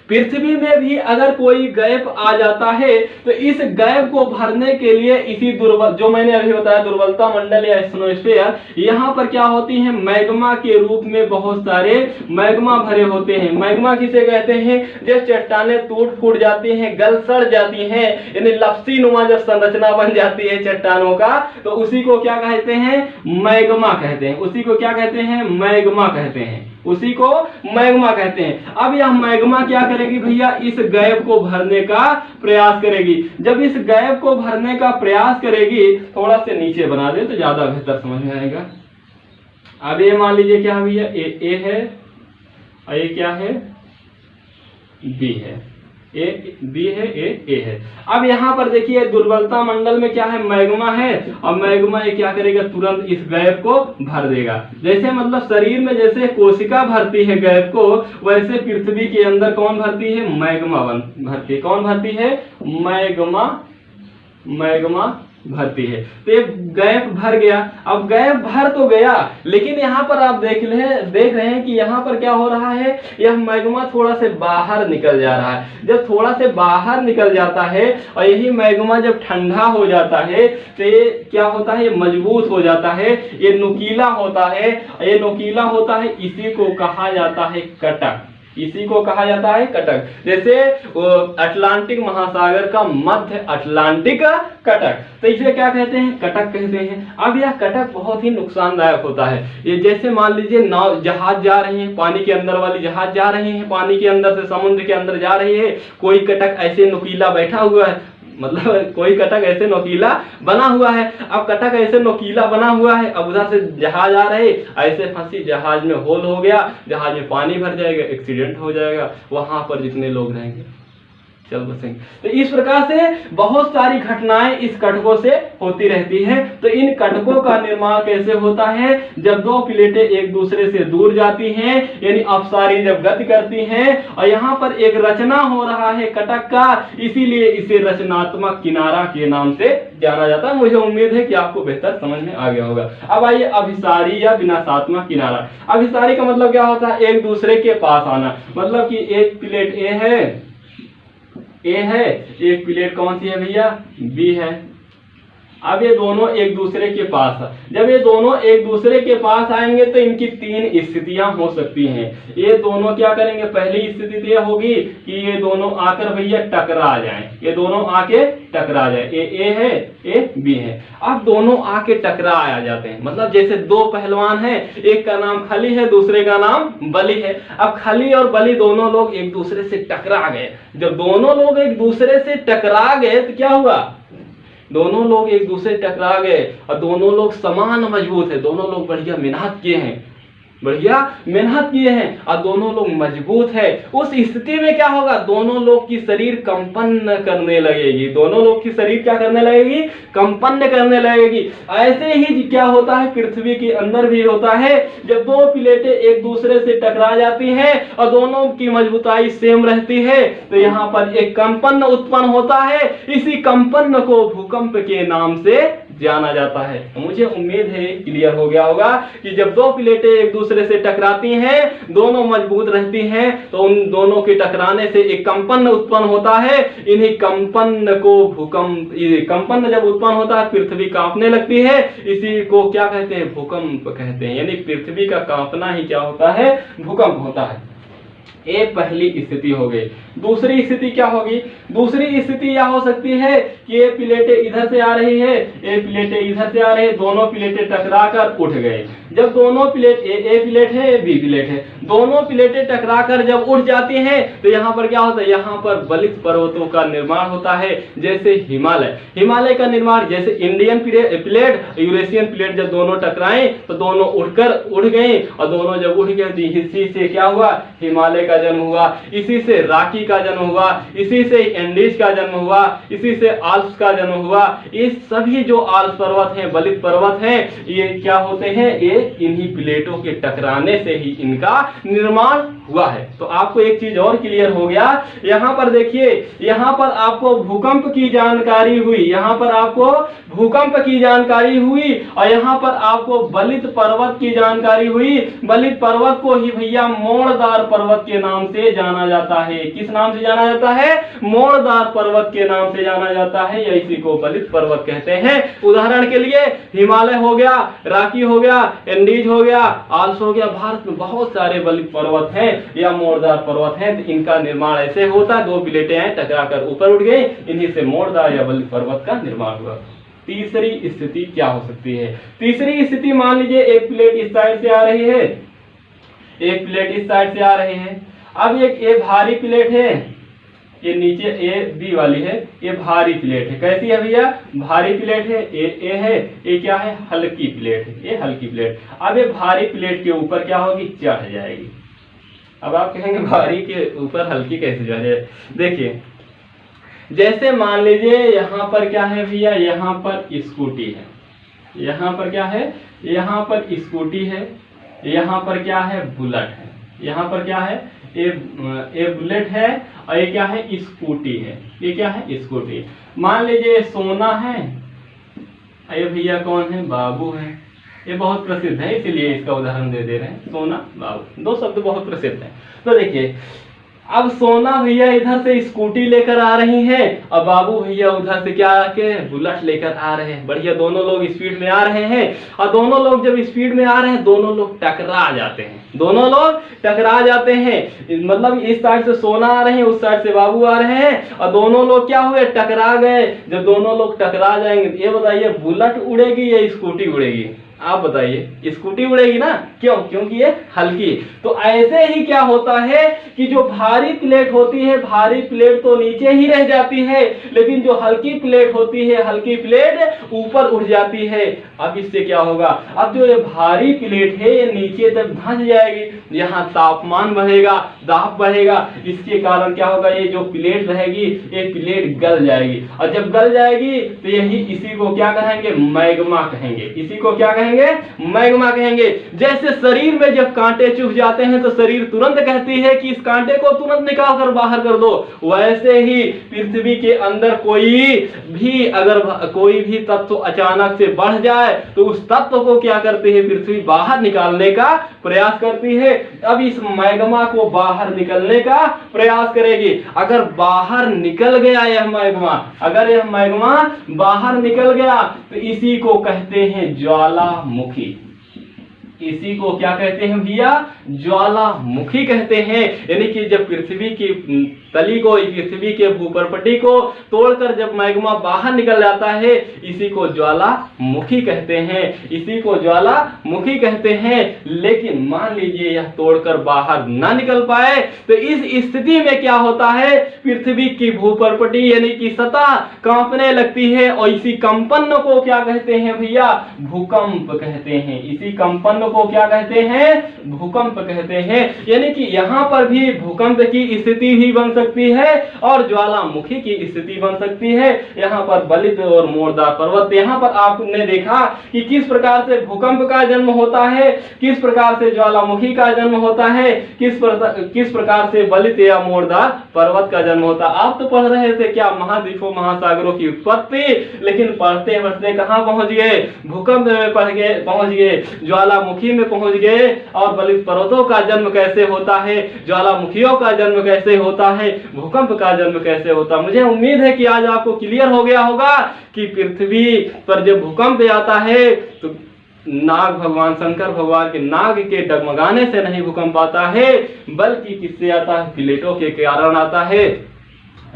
पृथ्वी में भी अगर कोई गैप आ जाता है, तो इस गैप को भरने के लिए इसी दुर्बल, जो मैंने अभी बताया दुर्बलता मंडल या एटमॉस्फेयर, यहाँ पर क्या होती है? मैग्मा के रूप में बहुत सारे मैग्मा भरे होते हैं। मैग्मा किसे कहते हैं? जब चट्टानें टूट फूट जाती हैं, गल सड़ जाती हैं, यानी लपसी नुमा जब संरचना बन जाती है चट्टानों का, तो उसी को क्या कहते हैं? मैग्मा कहते हैं। उसी को क्या कहते हैं? मैग्मा कहते हैं। उसी को मैग्मा कहते हैं। अब यह मैग्मा क्या करेगी भैया? इस गैप को भरने का प्रयास करेगी। जब इस गैप को भरने का प्रयास करेगी, थोड़ा से नीचे बना दे तो ज्यादा बेहतर समझ में आएगा। अब ये मान लीजिए क्या है भैया? ए है और ये क्या है? बी है। ए बी है, ए है। अब यहाँ पर देखिए दुर्बलता मंडल में क्या है, मैग्मा है, और मैग्मा ये क्या करेगा, तुरंत इस गैप को भर देगा। जैसे मतलब शरीर में जैसे कोशिका भरती है गैप को, वैसे पृथ्वी के अंदर कौन भरती है, मैग्मा भरती है। कौन भरती है, मैग्मा भरती है। तो ये गैप भर गया। अब गैप भर तो गया, लेकिन यहाँ पर आप देख रहे हैं कि यहाँ पर क्या हो रहा है, यह मैग्मा थोड़ा से बाहर निकल जा रहा है। जब थोड़ा से बाहर निकल जाता है और यही मैग्मा जब ठंडा हो जाता है तो ये क्या होता है, ये मजबूत हो जाता है, ये नुकीला होता है। ये नुकीला होता है, इसी को कहा जाता है कटक। इसी को कहा जाता है कटक। जैसे अटलांटिक महासागर का मध्य अटलांटिक कटक, तो इसे क्या कहते हैं, कटक कहते हैं। अब यह कटक बहुत ही नुकसानदायक होता है। ये जैसे मान लीजिए नाव, जहाज जा रही है, पानी के अंदर वाली जहाज जा रही है, पानी के अंदर से समुद्र के अंदर जा रही है, कोई कटक ऐसे नुकीला बैठा हुआ है, मतलब कोई कटक ऐसे नोकीला बना हुआ है। अब कटक ऐसे नोकीला बना हुआ है, अब उधर से जहाज आ रहे, ऐसे फंसी, जहाज में होल हो गया, जहाज में पानी भर जाएगा, एक्सीडेंट हो जाएगा, वहां पर जितने लोग रहेंगे चल बसेंगे। तो इस प्रकार से बहुत सारी घटनाएं इस कटकों से होती रहती हैं। तो इन कटकों का निर्माण कैसे होता है, जब दो प्लेटें एक दूसरे से दूर जाती हैं, यानी अपसारी जब गति करती हैं, और यहाँ पर एक रचना हो रहा है कटक का, इसीलिए इसे रचनात्मक किनारा के नाम से जाना जाता है। मुझे उम्मीद है कि आपको बेहतर समझ में आ गया होगा। अब आइए अभिसारी या विनाशात्मक किनारा। अभिसारी का मतलब क्या होता है, एक दूसरे के पास आना। मतलब कि एक प्लेट ए है, एक प्लेट कौन सी है भैया, बी है। अब ये दोनों एक दूसरे के पास, जब ये दोनों एक दूसरे के पास आएंगे तो इनकी तीन स्थितियां हो सकती हैं। ये दोनों क्या करेंगे, पहली स्थिति यह होगी कि ये दोनों आकर भैया टकरा जाएं, ये दोनों आके टकरा जाए। ए है, ए बी है। अब दोनों आके टकरा आ जाते हैं, मतलब जैसे दो पहलवान हैं, एक का नाम खली है, दूसरे का नाम बली है। अब खली और बली दोनों लोग एक दूसरे से टकरा गए। जब दोनों लोग एक दूसरे से टकरा गए तो क्या हुआ, दोनों लोग एक दूसरे टकरा गए और दोनों लोग समान मजबूत है, दोनों लोग बढ़िया मेहनत किए हैं, बढ़िया मेहनत किए हैं और दोनों लोग मजबूत है। उस स्थिति में क्या होगा, दोनों लोग की शरीर कंपन करने लगेगी, दोनों लोग की शरीर क्या करने लगेगी, कंपन करने लगेगी। ऐसे ही क्या होता है पृथ्वी के अंदर भी होता है, जब दो प्लेटें एक दूसरे से टकरा जाती हैं और दोनों की मजबूताई सेम रहती है तो यहाँ पर एक कंपन उत्पन्न होता है। इसी कंपन को भूकंप के नाम से जाना जाता है। मुझे उम्मीद है क्लियर हो गया होगा कि जब दो प्लेटें एक दूसरे से टकराती हैं, दोनों मजबूत रहती हैं, तो उन दोनों के टकराने से एक कंपन उत्पन्न होता है। इन्हीं कंपन को भूकंप, कंपन जब उत्पन्न होता है पृथ्वी कांपने लगती है, इसी को क्या कहते हैं, भूकंप कहते हैं। यानी पृथ्वी का कांपना ही क्या होता है, भूकंप होता है। ये पहली स्थिति हो गई। दूसरी स्थिति क्या होगी, दूसरी स्थिति यह हो सकती है कि ये प्लेटें इधर से आ रही है, ये प्लेटें इधर से आ रही है, दोनों प्लेटें टकराकर उठ गए। जब दोनों प्लेट, ए प्लेट है, बी प्लेट है, दोनों प्लेटें टकराकर जब उठ जाती हैं तो यहाँ पर क्या होता है, यहाँ पर बलित पर्वतों का निर्माण होता है। जैसे हिमालय का निर्माण, जैसे इंडियन प्लेट यूरेशियन प्लेट जब दोनों टकराए तो दोनों उड़ गए और दोनों जब उठ गए तो इसी से क्या हुआ, हिमालय का जन्म हुआ, इसी से राकी का जन्म हुआ, इसी से एंडीज का जन्म हुआ, इसी से आल्प्स का जन्म हुआ। ये सभी जो आल्प्स पर्वत हैं, बलित पर्वत हैं, ये क्या होते हैं, ये इन्हीं प्लेटों के टकराने से ही इनका निर्माण हुआ है। तो आपको एक चीज और क्लियर हो गया, यहाँ पर देखिए, यहाँ पर आपको भूकंप की जानकारी हुई, यहाँ पर आपको भूकंप की जानकारी हुई और यहाँ पर आपको बलित पर्वत की जानकारी हुई। बलित पर्वत को ही भैया मोड़दार पर्वत के नाम से जाना जाता है। किस नाम से जाना जाता है, मोड़दार पर्वत के नाम से जाना जाता है, या इसी को बलित पर्वत कहते हैं। उदाहरण के लिए हिमालय हो गया, राकी हो गया, एंडीज हो गया, आल्प्स हो गया। भारत में बहुत सारे बलित पर्वत हैं या मोड़दार पर्वत हैं। तो इनका निर्माण ऐसे होता है, दो प्लेटें हैं टकरा कर ऊपर उठ गई, इन्हीं से मोड़दार या बलित पर्वत का निर्माण हुआ। तीसरी स्थिति क्या हो सकती है, तीसरी स्थिति मान लीजिए एक प्लेट इस साइड से आ रही है, एक प्लेट इस साइड से आ रही है। अब एक ये भारी प्लेट है, ये नीचे ए बी वाली है, ये भारी प्लेट है। कैसी है भैया, भारी प्लेट है, ए है, ये क्या है, हल्की प्लेट है, ये हल्की प्लेट। अब ये भारी प्लेट के ऊपर क्या होगी, चढ़ जाएगी। अब आप कहेंगे भारी के ऊपर हल्की कैसे जा रही है? देखिए, जैसे मान लीजिए यहाँ पर क्या है भैया, यहाँ पर स्कूटी है, यहाँ पर क्या है, यहाँ पर स्कूटी है, यहाँ पर क्या है, बुलेट है, यहाँ पर क्या है, ये बुलेट है, और ये क्या है, स्कूटी है, ये क्या है, स्कूटी। मान लीजिए सोना है, ये भैया कौन है, बाबू है, ये बहुत प्रसिद्ध है इसीलिए इसका उदाहरण दे रहे हैं, सोना बाबू, दो शब्द बहुत प्रसिद्ध हैं। तो देखिए, अब सोना भैया इधर से स्कूटी लेकर आ रही है, और बाबू भैया उधर से क्या आके बुलेट लेकर आ रहे हैं। बढ़िया, दोनों लोग स्पीड में आ रहे हैं, और दोनों लोग जब स्पीड में आ रहे हैं, दोनों लोग टकरा जाते हैं, दोनों लोग टकरा जाते हैं। मतलब इस साइड से सोना आ रहे हैं, उस साइड से बाबू आ रहे हैं, और दोनों लोग क्या हुए, टकरा गए। जब दोनों लोग टकरा जाएंगे, ये बताइए बुलेट उड़ेगी या स्कूटी उड़ेगी? आप बताइए, स्कूटी उड़ेगी ना, क्यों? क्योंकि ये हल्की। तो ऐसे ही क्या होता है कि जो भारी प्लेट होती है, भारी प्लेट तो नीचे ही रह जाती है, लेकिन जो हल्की प्लेट होती है, हल्की प्लेट ऊपर उठ जाती है। अब इससे क्या होगा, अब जो ये भारी प्लेट है ये नीचे तक धंस जाएगी, यहाँ तापमान बढ़ेगा, दाब बढ़ेगा, इसके कारण क्या होगा, ये जो प्लेट रहेगी ये प्लेट गल जाएगी, और जब गल जाएगी तो यही इसी को क्या कहेंगे, मैग्मा कहेंगे। इसी को क्या कहेंगे, मैग्मा कहेंगे। जैसे शरीर में जब कांटे चुभ जाते हैं तो शरीर तुरंत कहती है कि इस कांटे को तुरंत निकाल कर बाहर कर दो, वैसे ही पृथ्वी के अंदर कोई भी तत्व अचानक से बढ़ जाए तो उस तत्व को क्या करती है, पृथ्वी बाहर निकालने का प्रयास करती है। अब इस मैग्मा को बाहर निकलने का प्रयास करेगी। अगर बाहर निकल गया यह मैग्मा, अगर यह मैग्मा बाहर निकल गया तो इसी को कहते हैं ज्वालामुखी। इसी को क्या कहते हैं भैया, ज्वालामुखी कहते हैं। यानी कि जब पृथ्वी की तली को, पृथ्वी के भूपर्पटी को तोड़कर जब मैग्मा बाहर निकल जाता है, इसी को ज्वालामुखी कहते हैं, इसी को ज्वालामुखी कहते हैं। लेकिन मान लीजिए यह तोड़कर बाहर ना निकल पाए तो इस स्थिति में क्या होता है, पृथ्वी की भूपर्पटी यानी कि सतह कांपने लगती है, और इसी कंपन को क्या कहते हैं भैया, भूकंप कहते हैं। इसी कंपन को क्या कहते हैं, भूकंप कहते हैं। यानी कि यहाँ पर भी भूकंप की स्थिति ही बन सकती है और ज्वालामुखी की स्थिति बन सकती है। यहाँ पर बलित और मोरदार पर्वत, यहाँ पर आपने देखा कि किस प्रकार से भूकंप का जन्म होता है, किस प्रकार से ज्वालामुखी का जन्म होता है, किस प्रकार से बलित या मोरदार पर्वत का जन्म होता। आप तो पढ़ रहे थे क्या, महाद्वीपों महासागरों की उत्पत्ति, लेकिन पढ़ते पढ़ते कहाँ पहुंच गए, भूकंप में पहुंच गए, ज्वालामुखी में पहुंच गए। और बलित पर्वतों का जन्म कैसे होता है, ज्वालामुखियों का जन्म कैसे होता है, भूकंप का जन्म कैसे होता है। मुझे उम्मीद है कि आज आपको क्लियर हो गया होगा कि पृथ्वी पर जब भूकंप आता है तो नाग भगवान, शंकर भगवान के नाग के डगमगाने से नहीं भूकंप आता है, बल्कि किससे आता है, प्लेटों के कारण आता है।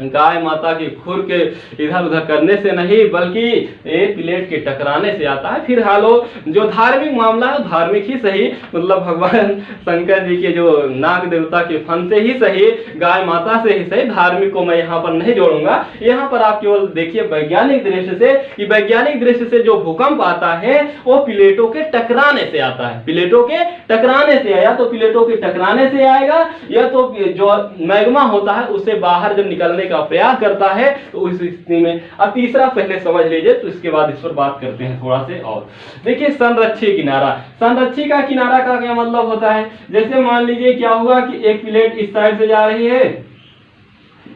गाय माता के खुर के इधर उधर करने से नहीं, बल्कि एक प्लेट के टकराने से आता है। फिर हालो जो धार्मिक मामला है, धार्मिक ही सही, मतलब भगवान शंकर जी के जो नाग देवता के फन से ही सही, गाय माता से ही सही, धार्मिक को मैं यहाँ पर नहीं जोड़ूंगा। यहाँ पर आप केवल देखिए वैज्ञानिक दृष्टि से, कि वैज्ञानिक दृष्टि से जो भूकंप आता है वो प्लेटों के टकराने से आता है, प्लेटों के टकराने से, या तो प्लेटों के टकराने से आएगा, या तो जो मैग्मा होता है उससे बाहर जब निकलने का प्रयास करता है तो उस स्थिति में। अब तीसरा पहले समझ लीजिए, तो इसके बाद इस पर बात करते हैं थोड़ा से। और देखिए, संरक्षी किनारा, संरक्षी का किनारा का क्या मतलब होता है, जैसे मान लीजिए क्या हुआ कि एक प्लेट इस साइड से जा रही है,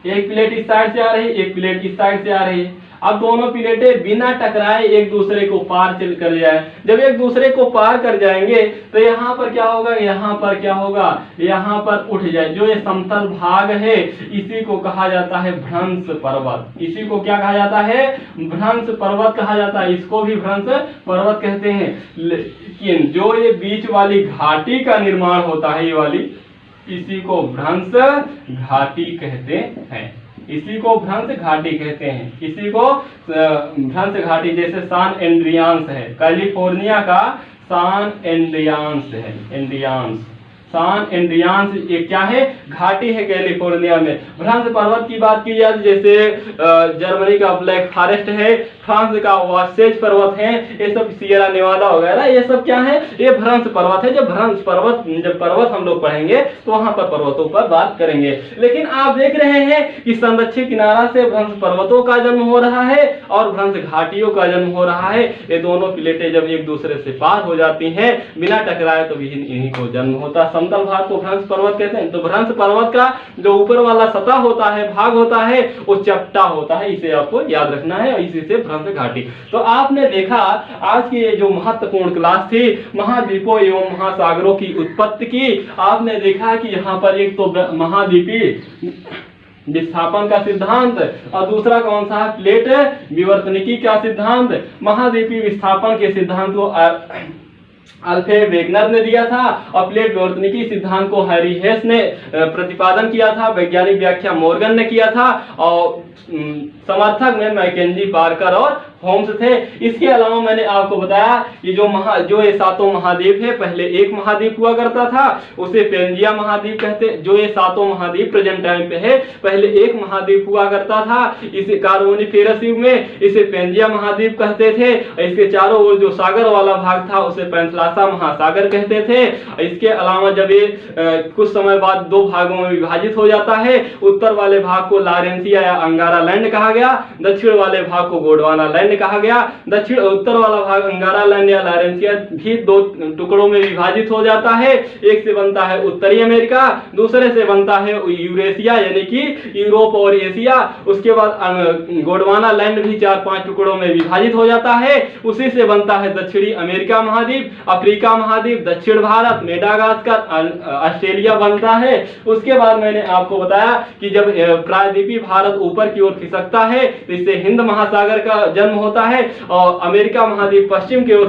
एक प्लेट इस साइड से आ रही है, एक प्लेट इस साइड से आ रही है। अब दोनों प्लेटें बिना टकराए एक दूसरे को पार चल कर जाए। जब एक दूसरे को पार कर जाएंगे तो यहाँ पर क्या होगा, यहाँ पर क्या होगा, यहाँ पर उठ जाए। जो ये समतल भाग है इसी को कहा जाता है भ्रंश पर्वत। इसी को क्या कहा जाता है, भ्रंश पर्वत कहा जाता है। इसको भी भ्रंश पर्वत कहते हैं। लेकिन जो ये बीच वाली घाटी का निर्माण होता है, ये वाली, इसी को भ्रंश घाटी कहते हैं। इसी को भ्रंश घाटी कहते हैं। इसी को भ्रंश घाटी, जैसे सान एंड्रियान्स है, कैलिफोर्निया का सान एंड्रियान्स है, एंड्रियान्स, सान एंड्रियान्स ये क्या है, घाटी है कैलिफोर्निया में। भ्रंश पर्वत की बात की जाए, जैसे जर्मनी का ब्लैक फॉरेस्ट है, फ्रांस का वासेज पर्वत है, ये सब सियरा नेवादा वगैरह, ये सब क्या है, ये भ्रंश पर्वत है। जब पर्वत हम लोग पढ़ेंगे तो वहां पर पर्वतों पर बात करेंगे। लेकिन आप देख रहे हैं कि संरक्षित किनारा से भ्रंश पर्वतों का जन्म हो रहा है और भ्रंश घाटियों का जन्म हो रहा है। ये दोनों प्लेटें जब एक दूसरे से पार हो जाती हैं बिना टकराए तो इन्हीं को जन्म होता है। समतल भाग को भ्रंश पर्वत कहते हैं। तो भ्रंश पर्वत का जो ऊपर वाला सतह होता है, भाग होता है, वो चपटा होता है, इसे आपको याद रखना है, और इसी से भ्रंश घाटी। तो आपने देखा आज की ये जो महत्वपूर्ण क्लास थी महाद्वीपों एवं महासागरों की उत्पत्ति की, आपने देखा कि यहाँ पर एक तो महाद्वीपीय विस्थापन का सिद्धांत और दूसरा कौन सा, प्लेट विवर्तनिकी का सिद्धांत। महाद्वीपीय विस्थापन के सिद्धांत को अल्फ्रेड वेगनर ने दिया था और प्लेट विवर्तनिकी सिद्धांत को हैरी हेस ने प्रतिपादन किया था। वैज्ञानिक व्याख्या मॉर्गन ने किया था और समर्थक में मैकेंजी, पार्कर और होम्स थे। इसके अलावा मैंने आपको बताया कि जो ये सातों महाद्वीप है, पहले एक महाद्वीप हुआ करता था, उसे पेंजिया महाद्वीप कहते। जो ये सातों महाद्वीप प्रेजेंट टाइम पे है, पहले एक महाद्वीप हुआ करता था, इसे कार्बोनिफेरस युग में इसे पेंजिया महाद्वीप कहते थे। इसके चारों ओर जो सागर वाला भाग था उसे पेंथलासा महासागर कहते थे। इसके अलावा जब ये कुछ समय बाद दो भागों में विभाजित हो जाता है, उत्तर वाले भाग को लारेंसिया या अंगारा लैंड कहा गया, दक्षिण वाले भाग को गोंडवाना लैंड कहा गया। दक्षिण उत्तर वाला भाग अंगारा लैंड या लारेंसिया भी दो टुकड़ों में विभाजित हो जाता है। एक से बनता है उत्तरी अमेरिका, दूसरे से बनता है यूरेशिया यानी कि यूरोप और एशिया। उसके बाद गोंडवाना लैंड भी 4-5 टुकड़ों में विभाजित हो जाता है। उसी से बनता है दक्षिणी अमेरिका महाद्वीप, अफ्रीका महाद्वीप, दक्षिण भारत, मेडागास्कर, ऑस्ट्रेलिया बनता है। उसके बाद मैंने आपको बताया कि जब प्रायद्वीपीय भारत ऊपर की ओर खिसकता है तो इससे हिंद महासागर का जन्म होता है और अमेरिका महाद्वीप पश्चिम की ओर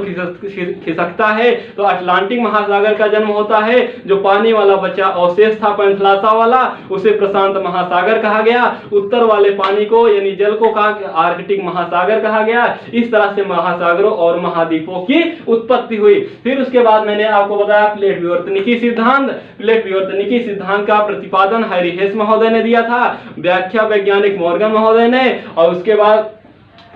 खिसकता है तो अटलांटिक महासागर का जन्म होता है। जो पानी वाला बचा अवशेष था पेंथलासा वाला, उसे प्रशांत महासागर कहा गया। उत्तर वाले पानी को यानी जल को आर्कटिक महासागर कहा गया। इस तरह से महासागरों और महाद्वीपों की उत्पत्ति हुई। फिर उसके बाद मैंने आपको बताया प्लेट विवर्तनिकी सिद्धांत। प्लेट विवर्तनिकी सिद्धांत का प्रतिपादन हैरी हेस महोदय ने दिया था, व्याख्या वैज्ञानिक मॉर्गन महोदय ने, और उसके बाद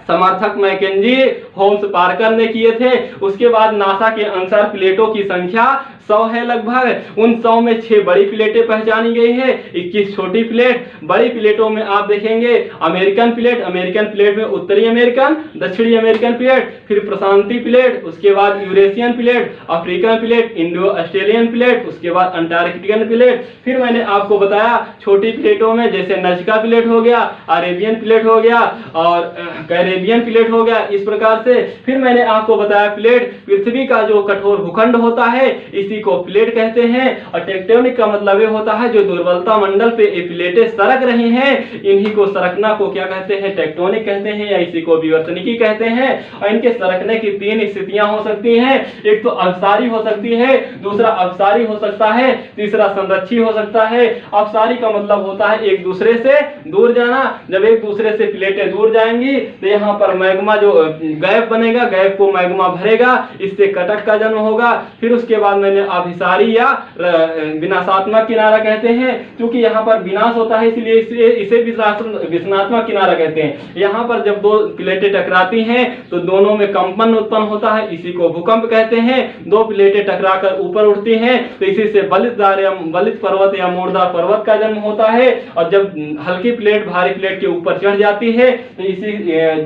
समर्थक मैकेंजी, होम्स, पार्कर ने किए थे। उसके बाद नासा के अनुसार प्लेटों की संख्या 100 है लगभग। उन 100 में 6 बड़ी प्लेटें पहचानी गई है, 21 छोटी प्लेट। बड़ी प्लेटों में आप देखेंगे अमेरिकन प्लेट में उत्तरी अमेरिकन, दक्षिणी अमेरिकन प्लेट, फिर प्रशांति प्लेट, उसके बाद Eurasian plate, African plate, Indo Australian plate, उसके बाद अंटार्कटिकन प्लेट। फिर मैंने आपको बताया छोटी प्लेटों में जैसे नजका प्लेट हो गया, अरेबियन प्लेट हो गया और कैरेबियन प्लेट हो गया, इस प्रकार से। फिर मैंने आपको बताया प्लेट पृथ्वी का जो कठोर भूखंड होता है इसी को प्लेट कहते हैं। और टेक्टोनिक का मतलब ये होता है जो दुर्बलता मंडल पे ये प्लेटें सरक रही हैं, इन्हीं को सरकना को क्या कहते हैं, टेक्टोनिक कहते हैं या इसी को विवर्तनिकी कहते हैं। और इनके सरकने की 3 स्थितियां हो सकती हैं। एक तो अवसारी हो सकती है, दूसरा अपसारी हो सकता है, तीसरा संरक्षी हो सकता है। अपसारी का मतलब होता है एक दूसरे से दूर जाना। जब एक दूसरे से प्लेटें दूर जाएंगी तो यहाँ पर मैग्मा जो गैप बनेगा, गैप को मैग्मा भरेगा, इससे कटक का जन्म होगा। फिर उसके बाद मैंने अभिसारी या विनाशात्मक किनारा कहते हैं, क्योंकि यहाँ पर विनाश होता है इसलिए इसे विनाशात्मक किनारा कहते हैं। यहाँ पर जब दो प्लेटें टकराती हैं तो दोनों में कंपन उत्पन्न होता है, इसी को भूकंप कहते हैं। दो प्लेटें टकराकर ऊपर उठती हैं तो इसी से बलित पर्वत या मोरदार पर्वत का जन्म होता है। और जब हल्की प्लेट भारी प्लेट के ऊपर चढ़ जाती है तो इसी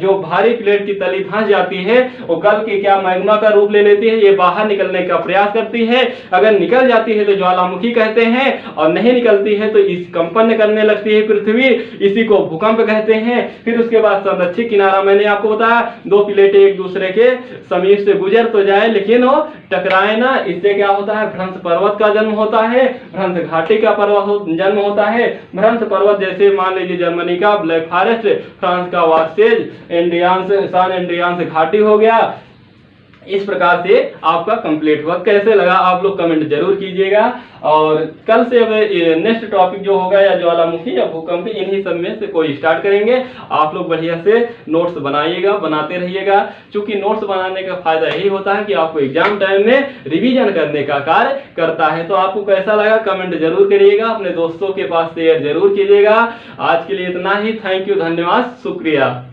जो भारी प्लेट की तली धंस जाती है वो गल के क्या मैग्मा का रूप ले लेती है, ये बाहर निकलने का प्रयास करती है। अगर निकल जाती है तो ज्वालामुखी कहते हैं और नहीं निकलती है तो इस कंपन करने लगती है पृथ्वी, इसी को भूकंप कहते हैं। फिर उसके बाद संरक्षित किनारा मैंने आपको बताया दो प्लेटें एक दूसरे के समीप से गुजर तो जाए लेकिन वो टकराए ना, इससे क्या होता है, भ्रंश पर्वत का जन्म होता है, भ्रंश घाटी का जन्म होता है। भ्रंश पर्वत जैसे मान लीजिए जर्मनी का ब्लैक फॉरेस्ट, फ्रांस का वासेज, सान एंड्रियान्स घाटी हो गया। इस प्रकार से आपका कंप्लीट हुआ। कैसे लगा आप लोग कमेंट जरूर कीजिएगा। और कल से अब नेक्स्ट टॉपिक जो होगा या ज्वालामुखी या भूकंप, इन्हीं सब में से कोई स्टार्ट करेंगे। आप लोग बढ़िया से नोट्स बनाइएगा, बनाते रहिएगा, क्योंकि नोट्स बनाने का फायदा यही होता है कि आपको एग्जाम टाइम में रिवीजन करने का कार्य करता है। तो आपको कैसा लगा कमेंट जरूर करिएगा, अपने दोस्तों के पास शेयर जरूर कीजिएगा। आज के लिए इतना ही। थैंक यू, धन्यवाद, शुक्रिया।